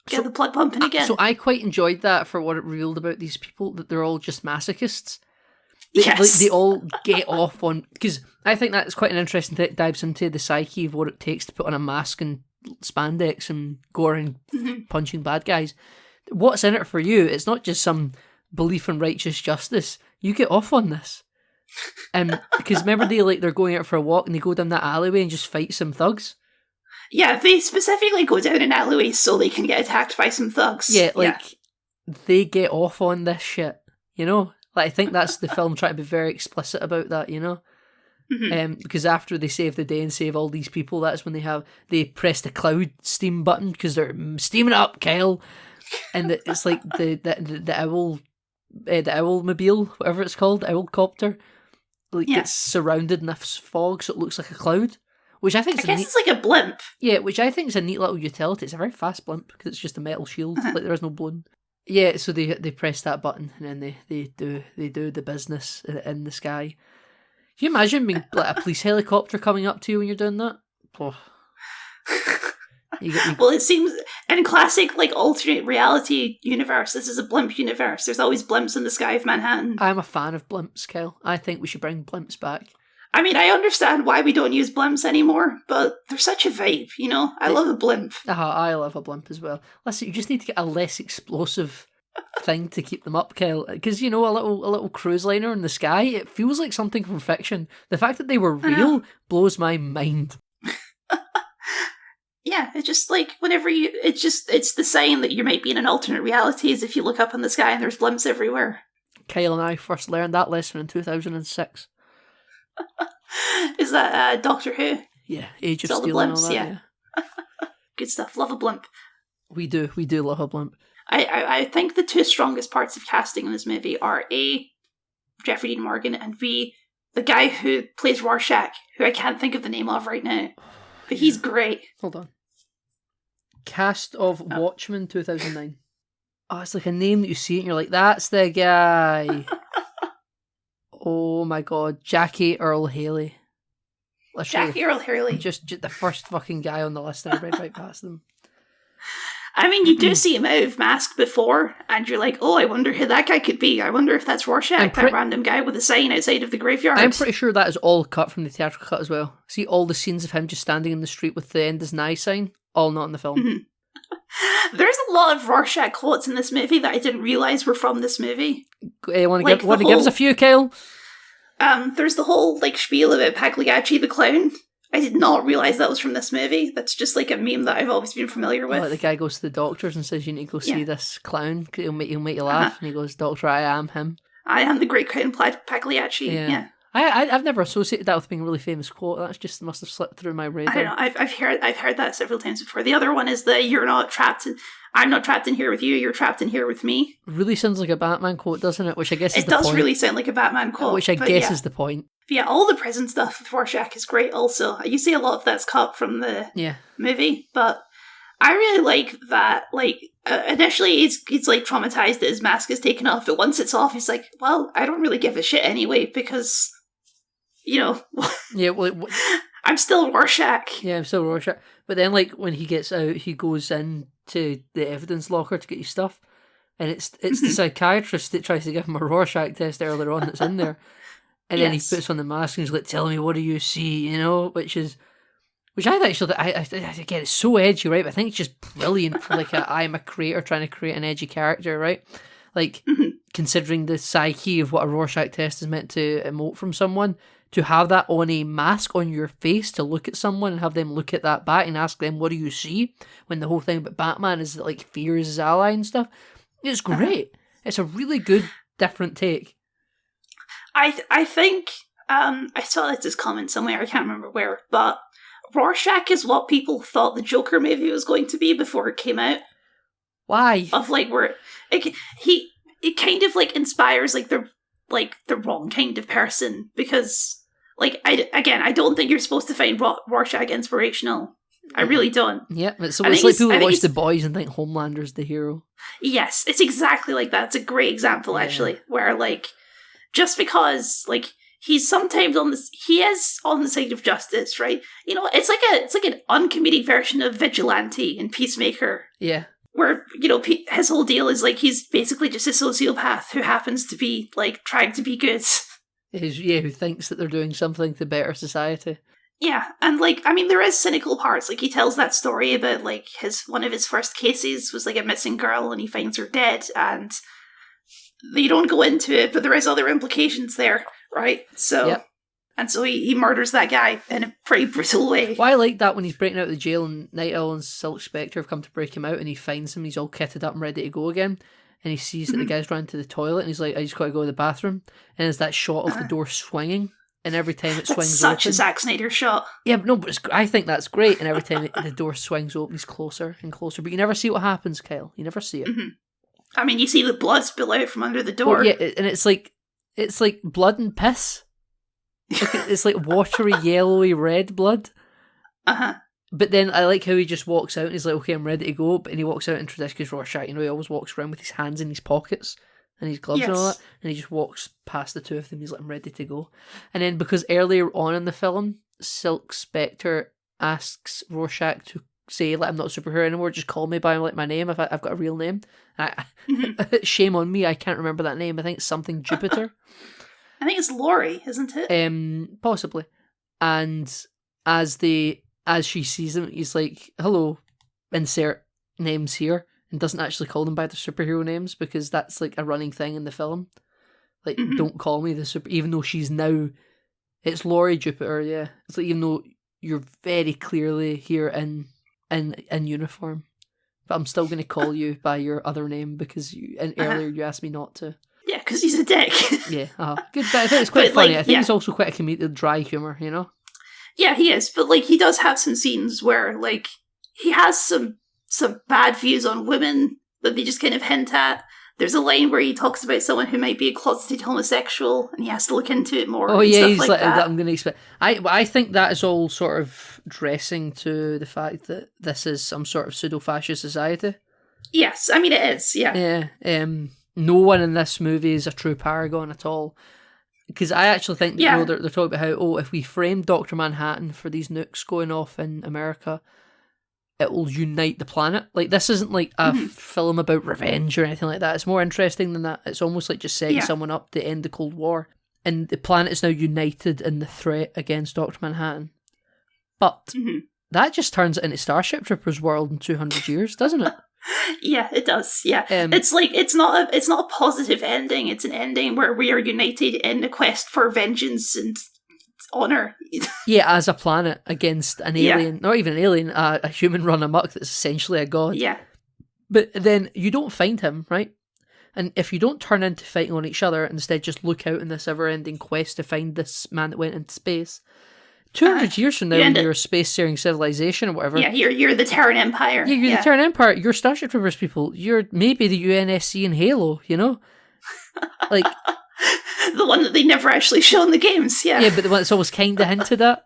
get the blood pumping again. So I quite enjoyed that for what it revealed about these people, that they're all just masochists. They all get off on... Because I think that's quite an interesting thing that dives into the psyche of what it takes to put on a mask and spandex and gore and punching bad guys. What's in it for you? It's not just some belief in righteous justice. You get off on this. Because remember they're going out for a walk and they go down that alleyway and just fight some thugs? Yeah, they specifically go down an alleyway so they can get attacked by some thugs. Yeah, they get off on this shit, I think that's the film trying to be very explicit about that, because after they save the day and save all these people, that's when they press the cloud steam button because they're steaming up, Kyle, and it's like the owl, the owlmobile, whatever it's called, owlcopter, gets surrounded in this fog, so it looks like a cloud. Which I think it's like a blimp. Yeah, which I think is a neat little utility. It's a very fast blimp because it's just a metal shield, there is no balloon. Yeah, so they press that button and then they do the business in the sky. Can you imagine being like a police helicopter coming up to you when you're doing that? Oh. Well, it seems in classic alternate reality universe, this is a blimp universe. There's always blimps in the sky of Manhattan. I'm a fan of blimps, Kyle. I think we should bring blimps back. I mean, I understand why we don't use blimps anymore, but they're such a vibe, I love a blimp. I love a blimp as well. Listen, you just need to get a less explosive thing to keep them up, Kyle. Because, a little cruise liner in the sky, it feels like something from fiction. The fact that they were real blows my mind. Yeah, it's just whenever it's the sign that you might be in an alternate reality is if you look up in the sky and there's blimps everywhere. Kyle and I first learned that lesson in 2006. Is that Doctor Who? Yeah, Age of Steel and all that. Yeah. Good stuff. Love a blimp. We do love a blimp. I think the two strongest parts of casting in this movie are A, Jeffrey Dean Morgan, and B, the guy who plays Rorschach, who I can't think of the name of right now. But he's great. Hold on. Cast of Watchmen 2009. Oh, it's like a name that you see and you're like, that's the guy. Oh my god, Jackie Earl Haley. Jackie Earl Haley. Just the first fucking guy on the list, and I read right past them. I mean, you do see him out of mask before, and you're like, oh, I wonder who that guy could be. I wonder if that's Rorschach, that random guy with a sign outside of the graveyard. I'm pretty sure that is all cut from the theatrical cut as well. See all the scenes of him just standing in the street with the end is nigh sign, all not in the film. Mm-hmm. There's a lot of Rorschach quotes in this movie that I didn't realise were from this movie. Want to give us a few, Kyle? There's the whole spiel about Pagliacci the clown. I did not realise that was from this movie. That's just a meme that I've always been familiar with. The guy goes to the doctors and says, you need to go see this clown, he'll make you laugh. And he goes, Doctor, I am him. I am the great clown Pagliacci. Yeah. I've never associated that with being a really famous quote. That's just must have slipped through my radar. I don't know. I've heard that several times before. The other one is I'm not trapped in here with you. You're trapped in here with me. Really sounds like a Batman quote, doesn't it? Which I guess is the point. It does really sound like a Batman quote. Which I guess is the point. But yeah, all the prison stuff with Rorschach is great. Also, you see a lot of that's cut from the movie, but I really like that. Initially, he's traumatized that his mask is taken off, but once it's off, he's like, well, I don't really give a shit anyway because. I'm still Rorschach. Yeah, I'm still Rorschach. But then, when he gets out, he goes into the evidence locker to get his stuff, and it's the psychiatrist that tries to give him a Rorschach test earlier on that's in there, and then he puts on the mask and he's like, "Tell me, what do you see?" Which I actually, again, it's so edgy, right? But I think it's just brilliant for I'm a creator trying to create an edgy character, right? Considering the psyche of what a Rorschach test is meant to emote from someone. To have that on a mask on your face to look at someone and have them look at that back and ask them, what do you see? When the whole thing about Batman is that fear is his ally and stuff. It's great. It's a really good, different take. I think, I saw this comment somewhere, I can't remember where, but Rorschach is what people thought the Joker movie was going to be before it came out. Why? Of where it kind of inspires the wrong kind of person because I don't think you're supposed to find Rorschach inspirational. I really don't. Yeah, it's like people watch The Boys and think Homelander's the hero. Yes, it's exactly like that. It's a great example, actually, where just because he's sometimes he is on the side of justice, right? You know, it's like an uncomedic version of Vigilante in Peacemaker. Yeah. Where, you know, his whole deal is like he's basically just a sociopath who happens to be like trying to be good. Who thinks that they're doing something to better society. Yeah, and like, I mean, there is cynical parts. Like, he tells that story about like one of his first cases was like a missing girl, and he finds her dead, and they don't go into it, but there is other implications there, right? So, yep. And so he murders that guy in a pretty brutal way. Well, I like that when he's breaking out of the jail and Night Owl and Silk Spectre have come to break him out, and he finds him, he's all kitted up and ready to go again, and he sees that the guy's run to the toilet, and he's like, I just got to go to the bathroom, and there's that shot of the door swinging, and every time it swings such open, a Zack Snyder shot. Yeah, but no, but I think that's great, and every time the door swings open, he's closer and closer, but you never see what happens, Kyle. You never see it. Mm-hmm. I mean, you see the blood spill out from under the door. Well, yeah, and it's like blood and piss. It's like watery, yellowy red blood. Uh-huh. But then I like how he just walks out and he's like, okay, I'm ready to go. And he walks out in traditional Rorschach. You know, he always walks around with his hands in his pockets and his gloves and all that. And he just walks past the two of them. He's like, I'm ready to go. And then because earlier on in the film, Silk Spectre asks Rorschach to say, like, I'm not a superhero anymore, just call me by like my name if I've got a real name. Shame on me, I can't remember that name. I think it's something Jupiter. I think it's Laurie, isn't it? Possibly. And as she sees him, he's like, hello, insert names here, and doesn't actually call them by their superhero names, because that's like a running thing in the film. Like, don't call me the super, even though she's now, it's Laurie Jupiter, yeah. It's like, even though you're very clearly here in uniform, but I'm still going to call you by your other name because earlier you asked me not to. Yeah, because he's a dick. Yeah, good. But I think it's quite funny. I think it's also quite a comedic, dry humour, you know? Yeah, he is. But, like, he does have some scenes where, like, he has some bad views on women that they just kind of hint at. There's a line where he talks about someone who might be a closeted homosexual, and he has to look into it more. Oh, yeah, he's like that. I'm going to expect... I think that is all sort of dressing to the fact that this is some sort of pseudo-fascist society. Yes, I mean, it is, yeah. Yeah, no one in this movie is a true paragon at all. Because I actually think that, you know, they're talking about how, if we frame Dr. Manhattan for these nukes going off in America, it will unite the planet. Like, this isn't like a film about revenge or anything like that. It's more interesting than that. It's almost like just setting someone up to end the Cold War. And the planet is now united in the threat against Dr. Manhattan. But that just turns it into Starship Troopers world in 200 years, doesn't it? Yeah, it does. Yeah, it's like it's not a positive ending. It's an ending where we are united in a quest for vengeance and honor. Yeah, as a planet against an alien, not even an alien, a human run amok that's essentially a god. Yeah, but then you don't find him, right? And if you don't turn into fighting on each other and instead just look out in this ever-ending quest to find this man that went into space, 200 years from now, when you're a space-faring civilization or whatever. Yeah, you're the Terran Empire. Yeah, you're the Terran Empire. You're Starship Troopers people. You're maybe the UNSC in Halo, you know? Like... the one that they never actually show in the games, yeah. Yeah, but the one that's always kind of hinted at.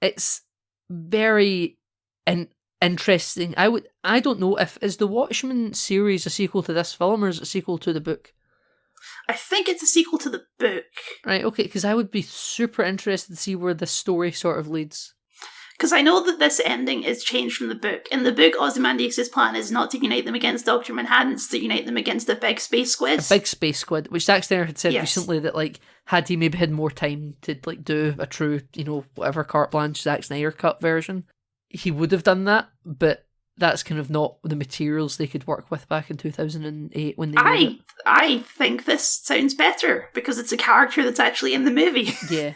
It's very interesting. I don't know if... Is the Watchmen series a sequel to this film, or is it a sequel to the book? I think it's a sequel to the book. Right, okay, because I would be super interested to see where the story sort of leads. Because I know that this ending is changed from the book. In the book, Ozymandias' plan is not to unite them against Dr. Manhattan, it's to unite them against a big space squid. A big space squid, which Zack Snyder had said recently that, like, had he maybe had more time to, like, do a true, you know, whatever carte blanche Zack Snyder cut version, he would have done that, but that's kind of not the materials they could work with back in 2008 when they made it. I think this sounds better because it's a character that's actually in the movie. Yeah,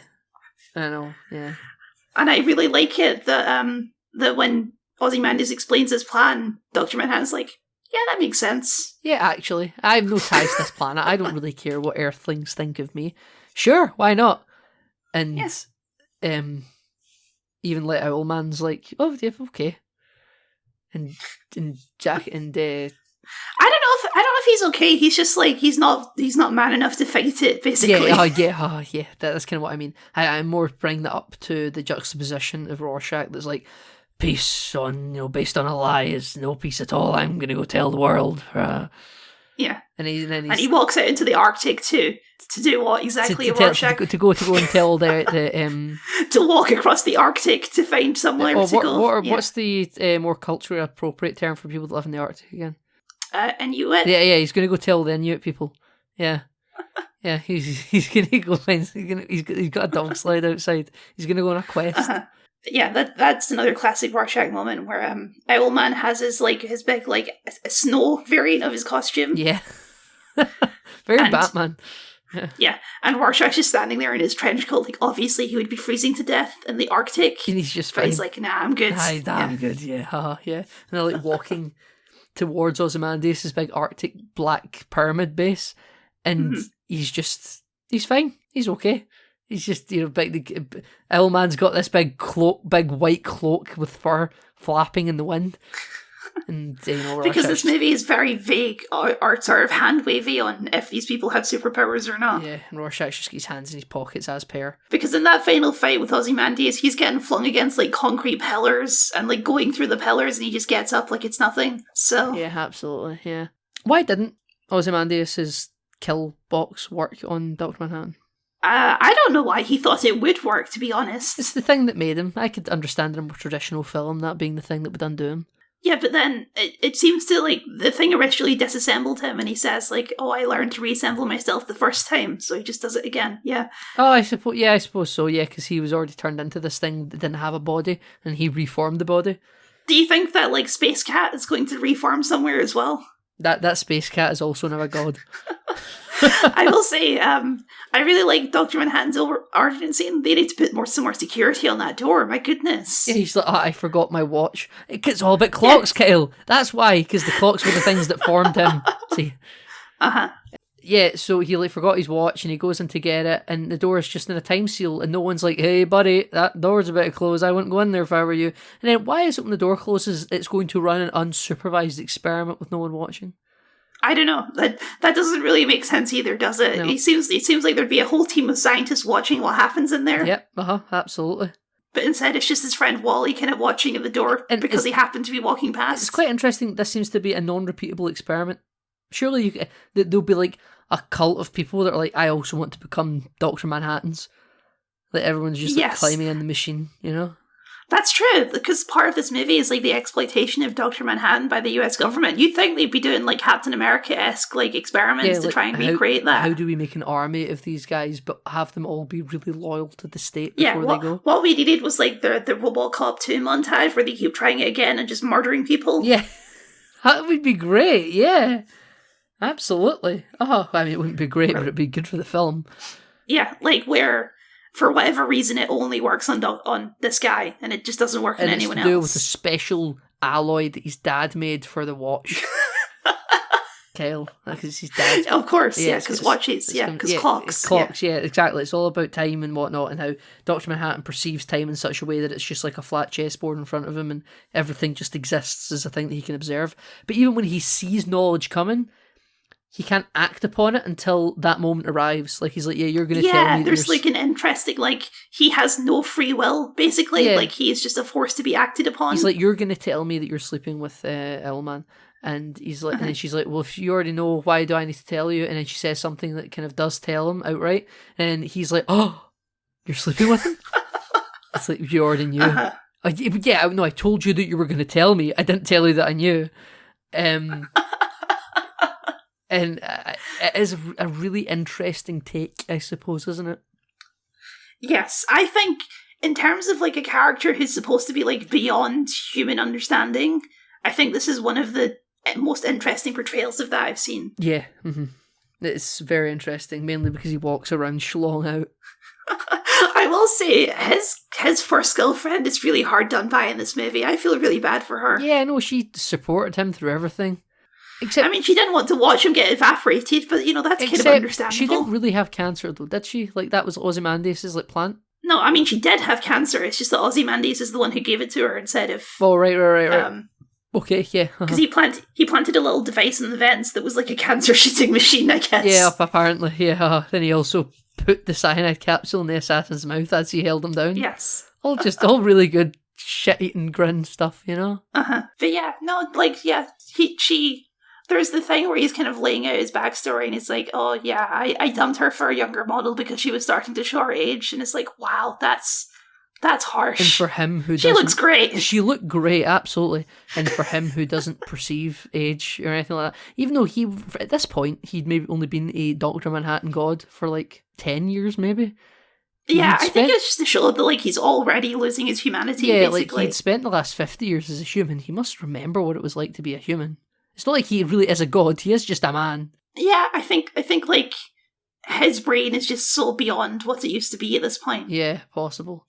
I know, yeah. And I really like it that when Ozymandias explains his plan, Dr. Manhattan's like, yeah, that makes sense. Yeah, actually. I have no ties to this planet. I don't really care what Earthlings think of me. Sure, why not? And even like Owlman's like, oh, yeah, okay. And Jack and I don't know if he's okay. He's just like he's not man enough to fight it, basically. Yeah. That's kind of what I mean. I'm more bringing that up to the juxtaposition of Rorschach. That's like peace based on a lie is no peace at all. I'm gonna go tell the world. Yeah. And he walks out into the Arctic to do what exactly? To go and tell the to walk across the Arctic to find somewhere to go. What's the more culturally appropriate term for people that live in the Arctic again? Inuit. Yeah. He's going to go tell the Inuit people. Yeah. Yeah, he's going to go find. He's got a dog sled outside. He's going to go on a quest. Yeah, that's another classic Rorschach moment where Owlman has his big a snow variant of his costume. Yeah, very Batman. Yeah, and Rorschach's just standing there in his trench coat. Like, obviously, he would be freezing to death in the Arctic. And he's just fine. He's like, nah, I'm good. I'm good. Yeah, yeah. And they're like walking towards Ozymandias' big Arctic black pyramid base, and he's fine. He's okay. He's just, Owlman's got this big white cloak with fur flapping in the wind. And, because this movie is very vague or sort of hand wavy on if these people have superpowers or not. Yeah, and Rorschach just gets his hands in his pockets as per. Because in that final fight with Ozymandias, he's getting flung against concrete pillars and going through the pillars, and he just gets up like it's nothing. So yeah, absolutely, yeah. Why didn't Ozymandias' kill box work on Dr. Manhattan? I don't know why he thought it would work, to be honest. It's the thing that made him. I could understand in a more traditional film that being the thing that would undo him. Yeah, but then it seems to, the thing originally disassembled him, and he says, I learned to reassemble myself the first time, so he just does it again, yeah. Oh, I suppose so, yeah, because he was already turned into this thing that didn't have a body, and he reformed the body. Do you think that, Space Cat is going to reform somewhere as well? That Space Cat is also now a god. I will say, I really like Dr. Manhattan's origin scene. They need to put some more security on that door. My goodness. Yeah, he's like, I forgot my watch. It's all about clocks, Kyle. That's why, because the clocks were the things that formed him. See? Yeah, so he forgot his watch and he goes in to get it, and the door is just in a time seal, and no one's like, hey buddy, that door's about to close, I wouldn't go in there if I were you. And then why is it when the door closes, it's going to run an unsupervised experiment with no one watching? I don't know. That doesn't really make sense either, does it? No. It seems like there'd be a whole team of scientists watching what happens in there. Yep, absolutely. But instead it's just his friend Wally kind of watching at the door because he happened to be walking past. It's quite interesting. This seems to be a non-repeatable experiment. Surely there'll be a cult of people that are like, I also want to become Dr. Manhattans. Everyone's just climbing in the machine, That's true, because part of this movie is the exploitation of Dr. Manhattan by the US government. You'd think they'd be doing Captain America-esque experiments to try and recreate that. How do we make an army of these guys but have them all be really loyal to the state before they go? What we needed was the RoboCop 2 montage where they keep trying it again and just murdering people. Yeah, that would be great, yeah. Absolutely. Oh, I mean, it wouldn't be great, but it'd be good for the film. Yeah, where... for whatever reason, it only works on this guy, and it just doesn't work on anyone else. And it's to do with a special alloy that his dad made for the watch. Kyle, because his dad. Of course, because watches, because clocks. Clocks, yeah, exactly. It's all about time and whatnot, and how Dr. Manhattan perceives time in such a way that it's just like a flat chessboard in front of him, and everything just exists as a thing that he can observe. But even when he sees knowledge coming, he can't act upon it until that moment arrives. He's like, yeah, you're going to tell me. Yeah, there's an interesting, he has no free will, basically. Yeah. He is just a force to be acted upon. He's like, you're going to tell me that you're sleeping with Owlman. And he's like, and then she's like, well, if you already know, why do I need to tell you? And then she says something that kind of does tell him outright. And he's like, oh, you're sleeping with him? It's like, you already knew. Yeah, no, I told you that you were going to tell me. I didn't tell you that I knew. And it is a really interesting take, I suppose, isn't it? Yes, I think in terms of a character who's supposed to be beyond human understanding, I think this is one of the most interesting portrayals of that I've seen. Yeah, it's very interesting, mainly because he walks around schlong out. I will say, his first girlfriend is really hard done by in this movie. I feel really bad for her. Yeah, no, she supported him through everything. Except, she didn't want to watch him get evaporated, but, that's kind of understandable. She didn't really have cancer, though, did she? That was Ozymandias' plant? No, she did have cancer. It's just that Ozymandias is the one who gave it to her instead of... Oh, right. Okay, yeah. Because he planted a little device in the vents that was a cancer-shooting machine, I guess. Yeah, apparently, yeah. Then he also put the cyanide capsule in the assassin's mouth as he held him down. Yes. All really good shit-eating grin stuff, But yeah, no, she... there's the thing where he's kind of laying out his backstory, and he's like, oh yeah, I dumped her for a younger model because she was starting to show her age, and it's like, wow, that's harsh. And for him who she looks great. She looked great, absolutely. And for him who doesn't perceive age or anything like that, even though he, at this point, he'd maybe only been a Dr. Manhattan god for like 10 years, maybe. Yeah, I think it's just to show that like he's already losing his humanity. Yeah, basically. like he'd spent the last 50 years as a human. He must remember what it was like to be a human. It's not like he really is a god. He is just a man. Yeah, I think like his brain is just so beyond what it used to be at this point. Yeah, possible.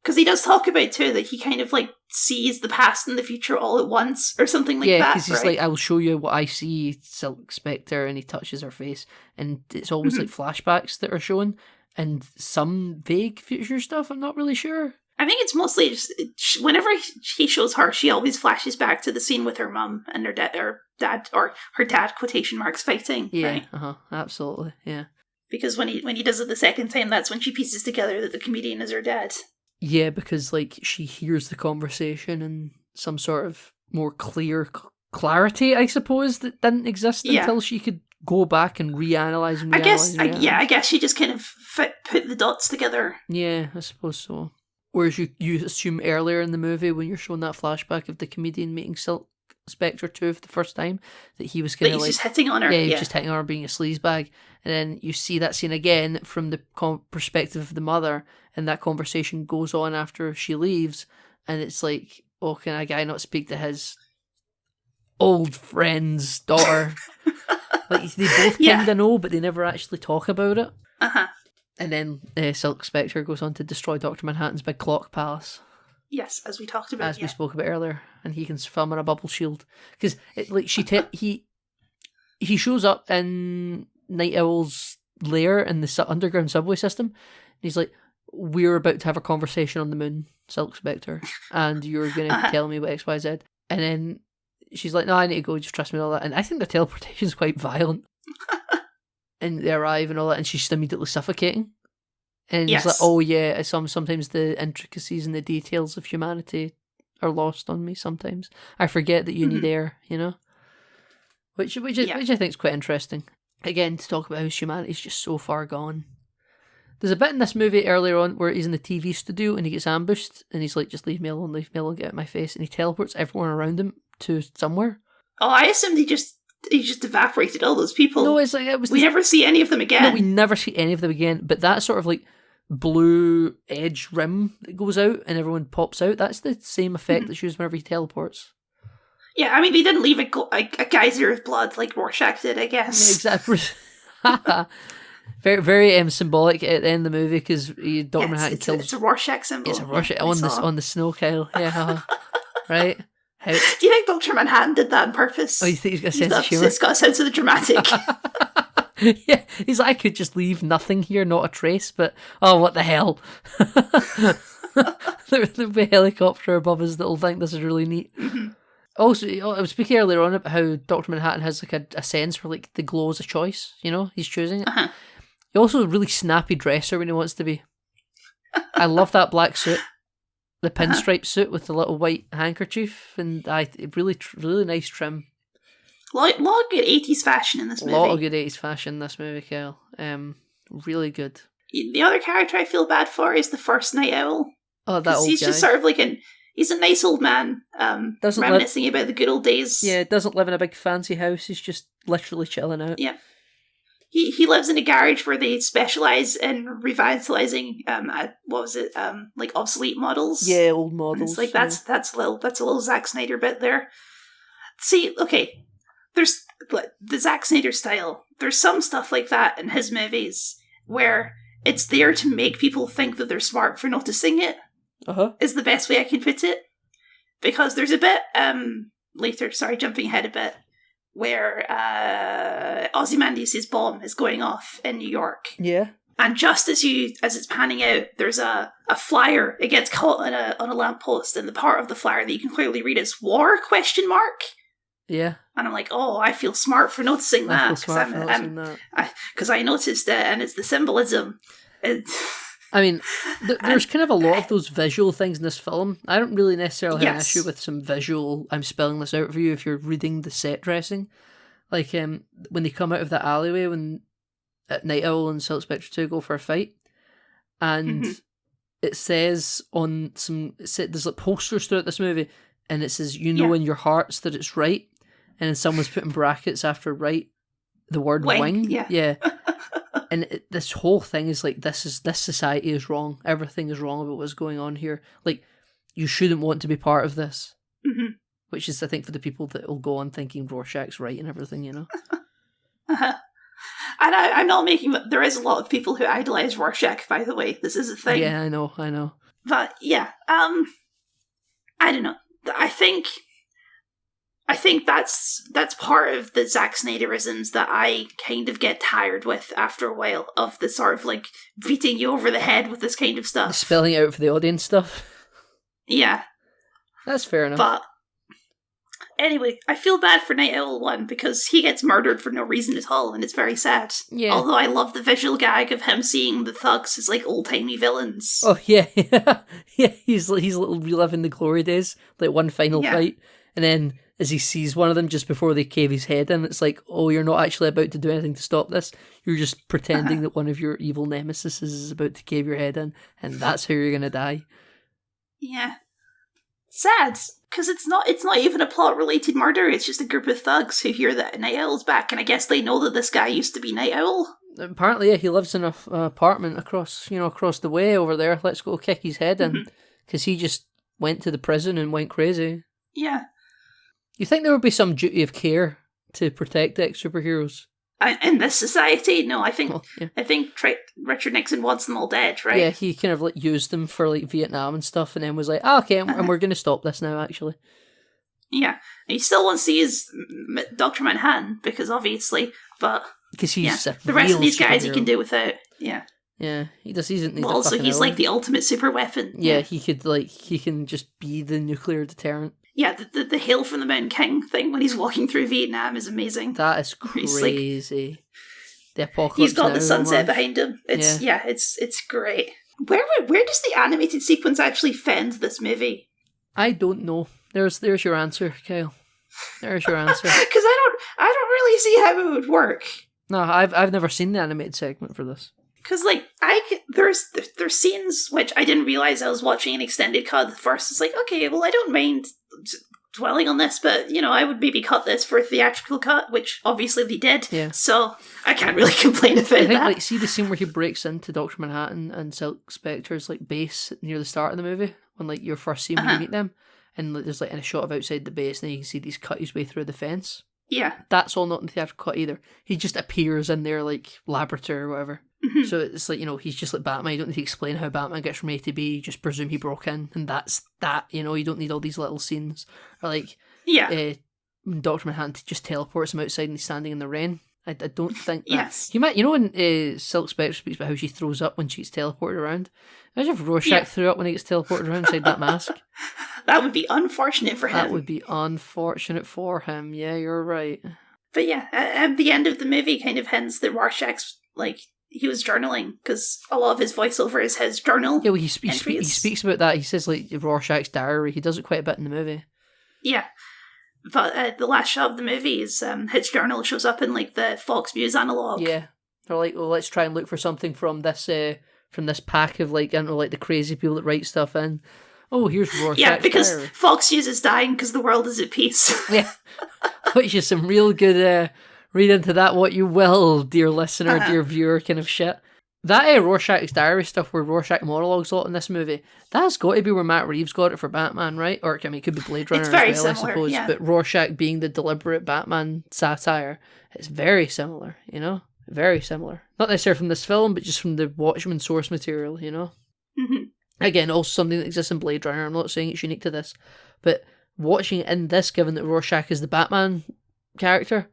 Because he does talk about too that he kind of like sees the past and the future all at once or something like that. Yeah, because he's like, I will show you what I see, Silk Spectre, and he touches her face, and it's always like flashbacks that are shown, and some vague future stuff. I'm not really sure. I think it's mostly just whenever he shows her, she always flashes back to the scene with her mum and her dad, or her dad quotation marks fighting. Yeah, right? Absolutely, yeah. Because when he does it the second time, that's when she pieces together that the comedian is her dad. Yeah, because like she hears the conversation in some sort of more clear clarity, I suppose, that didn't exist until she could go back and reanalyze and reanalyze. I guess she just kind of put the dots together. Yeah, I suppose so. Whereas you assume earlier in the movie when you're showing that flashback of the comedian meeting Silk Spectre 2 for the first time, that he was kind of like... just hitting on her. Yeah, he was just hitting on her being a sleazebag. And then you see that scene again from the perspective of the mother, and that conversation goes on after she leaves, and it's like, oh, can a guy not speak to his old friend's daughter? Like, they both kind of know, but they never actually talk about it. Uh-huh. And then Silk Spectre goes on to destroy Dr. Manhattan's big clock palace. Yes, as we talked about. As we spoke about earlier, and he can film on a bubble shield. Because like he shows up in Night Owl's lair in the underground subway system, and he's like, "We're about to have a conversation on the moon, Silk Spectre, and you're going to tell me what X, Y, Z." And then she's like, "No, I need to go. Just trust me and all that." And I think the teleportation is quite violent. And they arrive and all that, and she's immediately suffocating. And he's like, oh yeah, sometimes the intricacies and the details of humanity are lost on me sometimes. I forget that you need air, you know? Which I think is quite interesting. Again, to talk about how humanity's just so far gone. There's a bit in this movie earlier on where he's in the TV studio and he gets ambushed, and he's like, just leave me alone, get out of my face. And he teleports everyone around him to somewhere. Oh, I assumed he just evaporated all those people. No, it's like we never see any of them again. No, we never see any of them again. But that sort of like blue edge rim that goes out and everyone pops out, that's the same effect that's used whenever he teleports. Yeah, I mean, they didn't leave a geyser of blood like Rorschach did, I guess. Yeah, exactly. Very, very symbolic at the end of the movie because Dr. Manhattan kills. It's a Rorschach symbol. It's a Rorschach on the snow, Kyle. Yeah, right. Do you think Dr. Manhattan did that on purpose? Oh, you think he's got a sense of humour? He's got a sense of the dramatic. Yeah, he's like, I could just leave nothing here, not a trace, but oh, what the hell? There'll be a helicopter above us that'll think this is really neat. Also, I was speaking earlier on about how Dr. Manhattan has like a sense for like the glow as a choice, you know? He's choosing it. He also a really snappy dresser when he wants to be. I love that black suit. The pinstripe suit with the little white handkerchief, and really nice trim. A lot of good 80s fashion in this movie. A lot of good 80s fashion in this movie, Kyle. Really good. The other character I feel bad for is the first Night Owl. Oh, that old guy. He's just sort of like he's a nice old man, reminiscing about the good old days. Yeah, doesn't live in a big fancy house. He's just literally chilling out. Yeah. He lives in a garage where they specialise in revitalising like obsolete models. Yeah, old models. And it's like that's a little Zack Snyder bit there. See, okay, there's the Zack Snyder style. There's some stuff like that in his movies where it's there to make people think that they're smart for noticing it. Is the best way I can put it. Because there's a bit later, sorry, jumping ahead a bit, where Ozymandias' bomb is going off in New York. Yeah. And just as it's panning out, there's a flyer. It gets caught on a lamppost, and the part of the flyer that you can clearly read is "War?" ? Yeah. And I'm like, oh, I feel smart for noticing that. Because I noticed it, and it's the symbolism. I mean, there's kind of a lot of those visual things in this film. I don't really necessarily have an issue with some visual, I'm spelling this out for you if you're reading the set dressing. Like, when they come out of the alleyway when Night Owl and Silk Spectre 2 go for a fight, and it says on there's like posters throughout this movie, and it says, you know in your hearts that it's right, and then someone's putting brackets after right, the word wing. Yeah. And this whole thing is like, this society is wrong. Everything is wrong about what's going on here. Like, you shouldn't want to be part of this. Mm-hmm. Which is, I think, for the people that will go on thinking Rorschach's right and everything, you know? And I'm not making... There is a lot of people who idolize Rorschach, by the way. This is a thing. Yeah, I know. But, yeah, I don't know. I think that's part of the Zack Snyderisms that I kind of get tired with after a while, of the sort of, like, beating you over the head with this kind of stuff. Spelling it out for the audience stuff. Yeah. That's fair enough. But anyway, I feel bad for Night Owl 1 because he gets murdered for no reason at all, and it's very sad. Yeah. Although I love the visual gag of him seeing the thugs as like old-timey villains. Oh, yeah. Yeah, he's reliving the glory days, like one final fight, and then as he sees one of them just before they cave his head in, it's like, oh, you're not actually about to do anything to stop this. You're just pretending that one of your evil nemesis is about to cave your head in, and that's how you're gonna die. Yeah. Sad, because it's not even a plot-related murder, it's just a group of thugs who hear that Night Owl's back, and I guess they know that this guy used to be Night Owl. Apparently, yeah, he lives in an apartment across the way over there. Let's go kick his head in, because he just went to the prison and went crazy. Yeah. You think there would be some duty of care to protect ex-superheroes? In this society? No, I think Richard Nixon wants them all dead, right? Yeah, he kind of like used them for like Vietnam and stuff, and then was like, okay, and we're going to stop this now, actually. Yeah, and he still wants to use Dr. Manhattan, because obviously, but... Because he's the rest of these guys he can do without, yeah. Yeah, he doesn't need also, he's like the ultimate super weapon. Yeah, he can just be the nuclear deterrent. Yeah, the Hail from the Mountain King thing when he's walking through Vietnam is amazing. That is crazy. Like, the apocalypse. He's got the sunset behind him. It's great. Where does the animated sequence actually fit into this movie? I don't know. There's your answer, Kyle. There's your answer. Because I don't really see how it would work. No, I've never seen the animated segment for this. Because like there's scenes which I didn't realize I was watching an extended cut first. It's like, okay, well, I don't mind dwelling on this, but you know, I would maybe cut this for a theatrical cut, which obviously they did. Yeah. So I can't really complain about that. Like, see the scene where he breaks into Dr. Manhattan and Silk Spectre's like base near the start of the movie when like your first scene when you meet them, and like, there's like in a shot of outside the base, and then you can see he's cut his way through the fence. Yeah. That's all not in the theatrical cut either. He just appears in their like laboratory or whatever. Mm-hmm. So it's like, you know, he's just like Batman. You don't need to explain how Batman gets from A to B. You just presume he broke in, and that's that. You know, you don't need all these little scenes. Or like, Dr. Manhattan just teleports him outside and he's standing in the rain. I don't think that. Yes. You might, you know, when Silk Spectre speaks about how she throws up when she gets teleported around. Imagine if Rorschach threw up when he gets teleported around inside that mask. That would be unfortunate for him. That would be unfortunate for him. Yeah, you're right. But yeah, at the end of the movie kind of hints that Rorschach's like, he was journaling, because a lot of his voiceover is his journal. Yeah, well, he speaks about that. He says, like, Rorschach's diary. He does it quite a bit in the movie. Yeah. But the last shot of the movie is his journal shows up in, like, the Fox News analog. Yeah. They're like, well, let's try and look for something from this pack of, like, I don't know, like, the crazy people that write stuff in. Oh, here's Rorschach's Yeah, because diary. Fox News is dying because the world is at peace. Yeah. Which is some real good... read into that what you will, dear listener, dear viewer kind of shit. That Rorschach's diary stuff where Rorschach monologues a lot in this movie, that's got to be where Matt Reeves got it for Batman, right? Or, I mean, it could be Blade Runner as well, I suppose. Yeah. But Rorschach being the deliberate Batman satire, it's very similar, you know? Very similar. Not necessarily from this film, but just from the Watchmen source material, you know? Mm-hmm. Again, also something that exists in Blade Runner. I'm not saying it's unique to this. But watching it in this, given that Rorschach is the Batman character...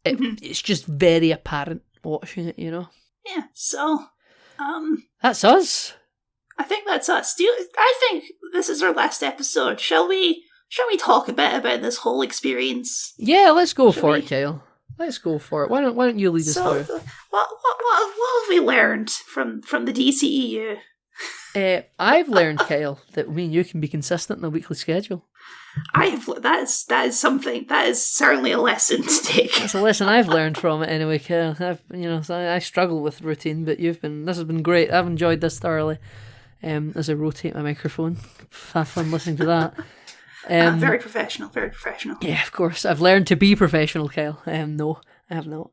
It's just very apparent watching it, you know? Yeah, so, that's us. I think that's us. I think this is our last episode. Shall we talk a bit about this whole experience? Yeah, let's go for it, Kyle. Let's go for it. Why don't you lead us through? What have we learned from the DCEU? I've learned, Kyle, that me and you can be consistent in a weekly schedule. That is something. That is certainly a lesson to take. That's a lesson I've learned from it anyway, Kyle. I struggle with routine, but this has been great. I've enjoyed this thoroughly. As I rotate my microphone, have fun listening to that. Very professional, very professional. Yeah, of course. I've learned to be professional, Kyle. No, I have not.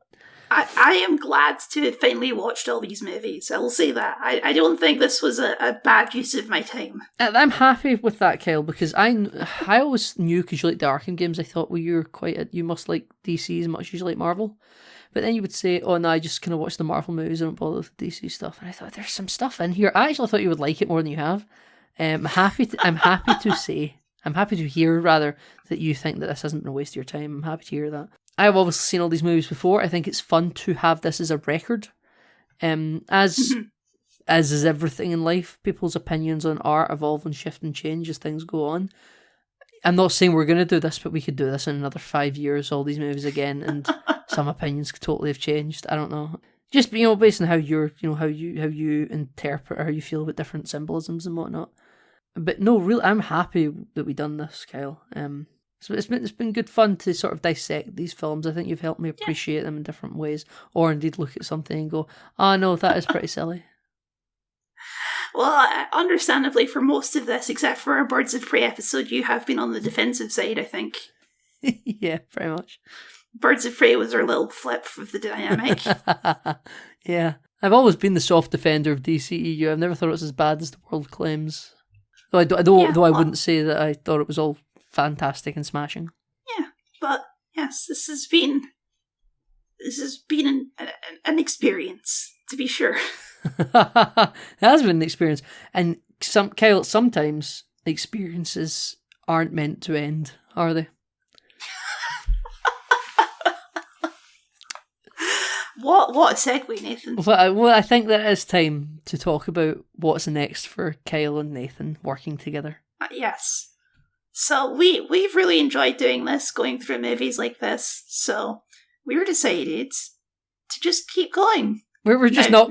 I am glad to have finally watched all these movies. I will say that. I don't think this was a bad use of my time. I'm happy with that, Kyle, because I always knew, because you like the Arkham games, I thought, well, you must like DC as much as you like Marvel. But then you would say, oh no, I just kind of watch the Marvel movies, I don't bother with the DC stuff. And I thought, there's some stuff in here. I actually thought you would like it more than you have. I'm happy to hear, rather, that you think that this hasn't been a waste of your time. I'm happy to hear that. I've obviously seen all these movies before. I think it's fun to have this as a record. As is everything in life, people's opinions on art evolve and shift and change as things go on. I'm not saying we're going to do this, but we could do this in another 5 years, all these movies again, and some opinions could totally have changed. I don't know. Just, based on how how you interpret or how you feel about different symbolisms and whatnot. But no, really, I'm happy that we done this, Kyle. So it's been good fun to sort of dissect these films. I think you've helped me appreciate them in different ways, or indeed look at something and go, "Oh no, that is pretty silly." Well, understandably, for most of this, except for our Birds of Prey episode, you have been on the defensive side, I think. Yeah, pretty much. Birds of Prey was our little flip of the dynamic. Yeah. I've always been the soft defender of DCEU. I've never thought it was as bad as the world claims. Though I wouldn't say that I thought it was all fantastic and smashing. Yeah, but yes, this has been an experience, to be sure. It has been an experience. And Kyle, sometimes experiences aren't meant to end, are they? What a segue, Nathan. Well, I think that it's time to talk about what's next for Kyle and Nathan working together. Yes. So we've really enjoyed doing this, going through movies like this. So we were decided to just keep going. We're to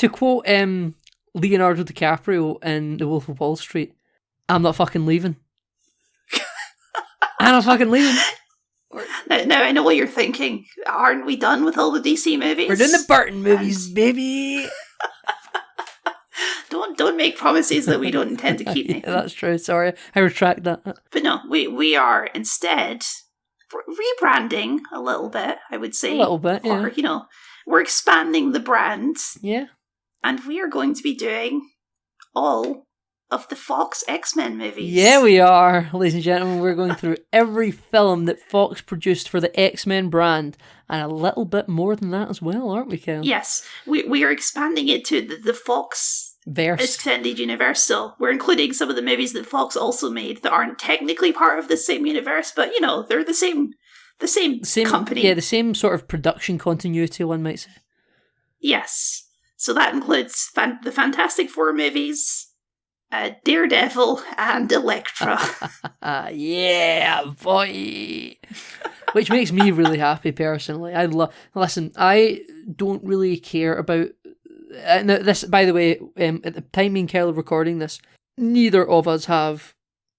quote Leonardo DiCaprio in The Wolf of Wall Street, "I'm not fucking leaving." I'm not fucking leaving. Now I know what you're thinking. Aren't we done with all the DC movies? We're doing the Burton movies, baby. Don't make promises that we don't intend to keep. Nathan. That's true. Sorry, I retract that. But no, we are instead rebranding a little bit. I would say a little bit, yeah. Or we're expanding the brand. Yeah, and we are going to be doing all of the Fox X-Men movies. Yeah, we are, ladies and gentlemen. We're going through every film that Fox produced for the X-Men brand, and a little bit more than that as well, aren't we, Kel? Yes, we are expanding it to the Fox Verse extended universe. So we're including some of the movies that Fox also made that aren't technically part of the same universe, but they're the same company. Yeah, the same sort of production continuity, one might say. Yes. So that includes the Fantastic Four movies, Daredevil, and Elektra. Yeah, boy. Which makes me really happy, personally. Listen, I don't really care about... now this, by the way, at the time me and Kyle are recording this, neither of us have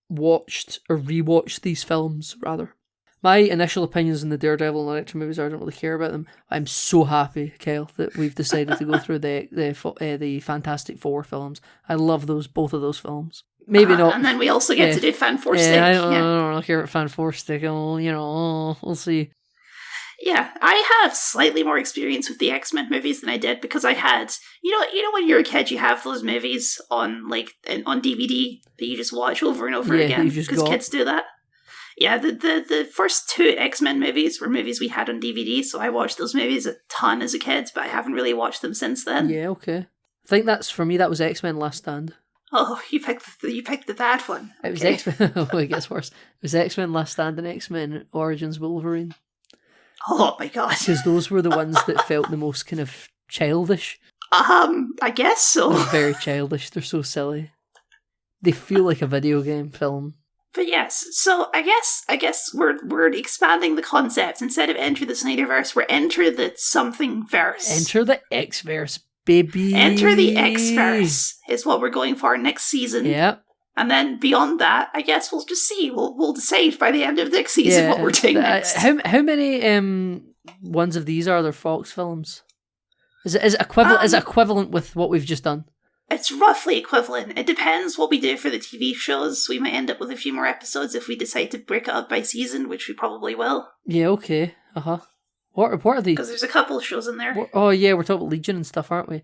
watched or rewatched these films, rather. My initial opinions on the Daredevil and Elektra movies are I don't really care about them. I'm so happy, Kyle, that we've decided to go through the Fantastic Four films. I love both of those films. Maybe not. And then we also get to do Fan Four Stick. I don't really care about Fan Four Stick. We'll see. Yeah, I have slightly more experience with the X-Men movies than I did because I had, when you're a kid, you have those movies on on DVD that you just watch over and over again because kids do that. Yeah, the first two X-Men movies were movies we had on DVD, so I watched those movies a ton as a kid, but I haven't really watched them since then. Yeah, okay. I think for me, that was X-Men Last Stand. Oh, you picked the bad one. It was X-Men. Oh, it gets worse. It was X-Men Last Stand and X-Men Origins Wolverine. Oh my god! Because those were the ones that felt the most kind of childish. I guess so. They're very childish. They're so silly. They feel like a video game film. But yes, so I guess we're expanding the concept. Instead of enter the SnyderVerse, we're enter the something verse. Enter the X-verse, baby. Enter the X-Verse is what we're going for next season. Yep. And then beyond that, I guess we'll just see. We'll decide by the end of next season what we're doing next. How many ones of these are there Fox films? Is it equivalent? Is it equivalent with what we've just done? It's roughly equivalent. It depends what we do for the TV shows. We might end up with a few more episodes if we decide to break it up by season, which we probably will. Yeah. Okay. What are these? Because there's a couple of shows in there. Oh yeah, we're talking about Legion and stuff, aren't we?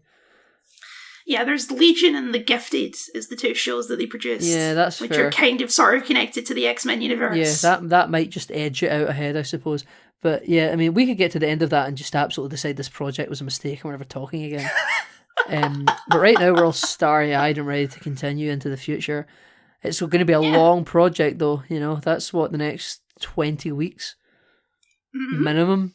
Yeah, there's Legion and The Gifted is the two shows that they produced. Yeah, that's which fair. are kind of sort of connected to the X-Men universe. Yeah, that might just edge it out ahead, I suppose. But yeah, I mean, we could get to the end of that and just absolutely decide this project was a mistake and we're never talking again. But right now we're all starry-eyed and ready to continue into the future. It's going to be a long project, though. You know, that's what, the next 20 weeks minimum.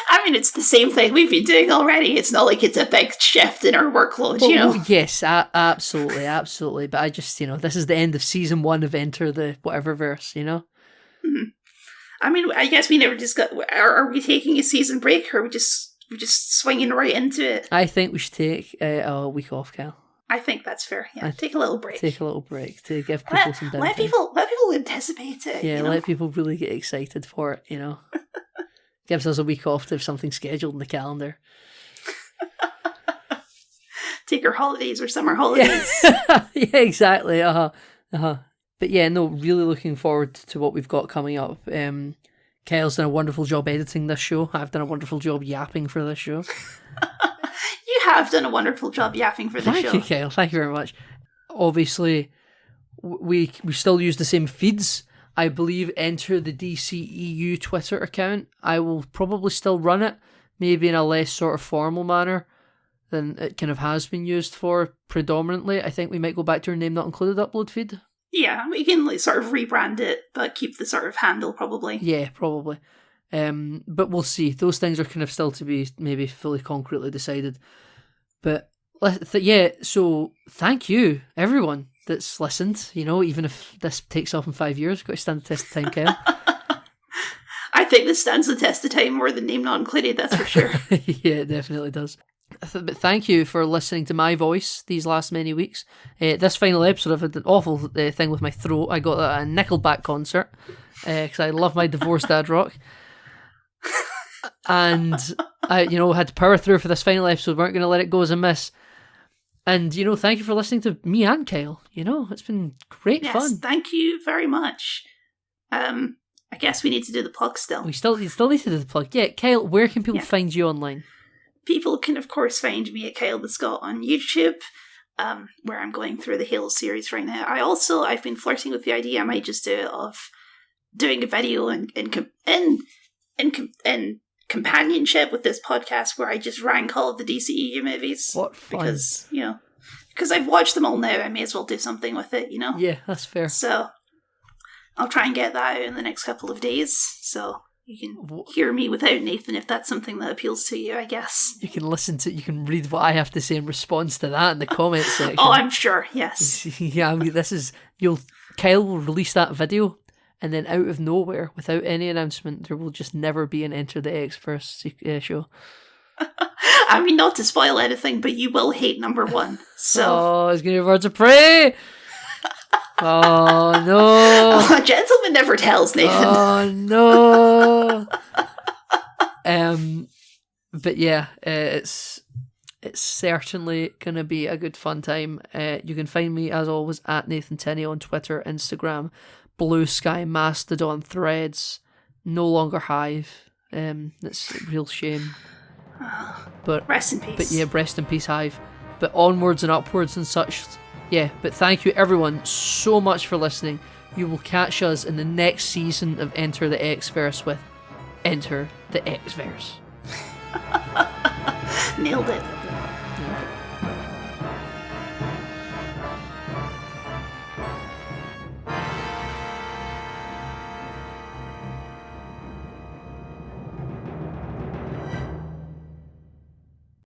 I mean, it's the same thing we've been doing already. It's not like it's a big shift in our workload, you know? Yes, absolutely. But I just, this is the end of season 1 of Enter the whatever verse, you know? Mm-hmm. I mean, I guess we never discussed, are we taking a season break or are we just swinging right into it? I think we should take a week off, Cal. I think that's fair, yeah. Take a little break. Take a little break to give people some downtime. Let people anticipate it. Yeah, let people really get excited for it, you know? Gives us a week off to have something scheduled in the calendar. Take our holidays or summer holidays. Yeah, exactly. But yeah, no, really looking forward to what we've got coming up. Kyle's done a wonderful job editing this show. I've done a wonderful job yapping for this show. You have done a wonderful job yapping for the show. Thank you, Kyle. Thank you very much. Obviously, we still use the same feeds. I believe enter the DCEU Twitter account. I will probably still run it, maybe in a less sort of formal manner than it kind of has been used for predominantly. I think we might go back to our name not included upload feed. Yeah, we can sort of rebrand it, but keep the sort of handle probably. Yeah, probably. But we'll see. Those things are kind of still to be maybe fully concretely decided. But so thank you, everyone that's listened, even if this takes off in 5 years, got to stand the test of time, Kyle. I think this stands the test of time more than name not included, that's for sure. Yeah, it definitely does. But thank you for listening to my voice these last many weeks. This final episode, I've had an awful thing with my throat. I got a Nickelback concert because I love my divorced dad rock. And I, had to power through for this final episode. Weren't going to let it go as a miss. And, thank you for listening to me and Kyle. It's been great fun. Yes, thank you very much. I guess we need to do the plug still. We still need to do the plug. Yeah, Kyle, where can people find you online? People can, of course, find me at Kyle the Scot on YouTube, where I'm going through the Halo series right now. I've been flirting with the idea I might just do it of doing a video in companionship with this podcast where I just rank all of the DCEU movies. What fun. Because I've watched them all now, I may as well do something with it, Yeah, that's fair. So I'll try and get that out in the next couple of days, so you can hear me without Nathan if that's something that appeals to you, I guess. You can read what I have to say in response to that in the comments section. Oh, I'm sure, yes. Yeah, I mean, Kyle will release that video, and then out of nowhere, without any announcement, there will just never be an Enter the X-Verse show. I mean, not to spoil anything, but you will hate number 1, so... Oh, it's going to be words of prey! Oh, no! Oh, a gentleman never tells, Nathan. Oh, no! But yeah, it's certainly going to be a good fun time. You can find me, as always, at Nathan Tenney on Twitter, Instagram, Blue Sky, Mastodon, Threads, no longer Hive. That's a real shame. But rest in peace. But yeah, rest in peace, Hive. But onwards and upwards and such. Yeah, but thank you everyone so much for listening. You will catch us in the next season of Enter the X-Verse with Enter the X-Verse. Nailed it. Yeah.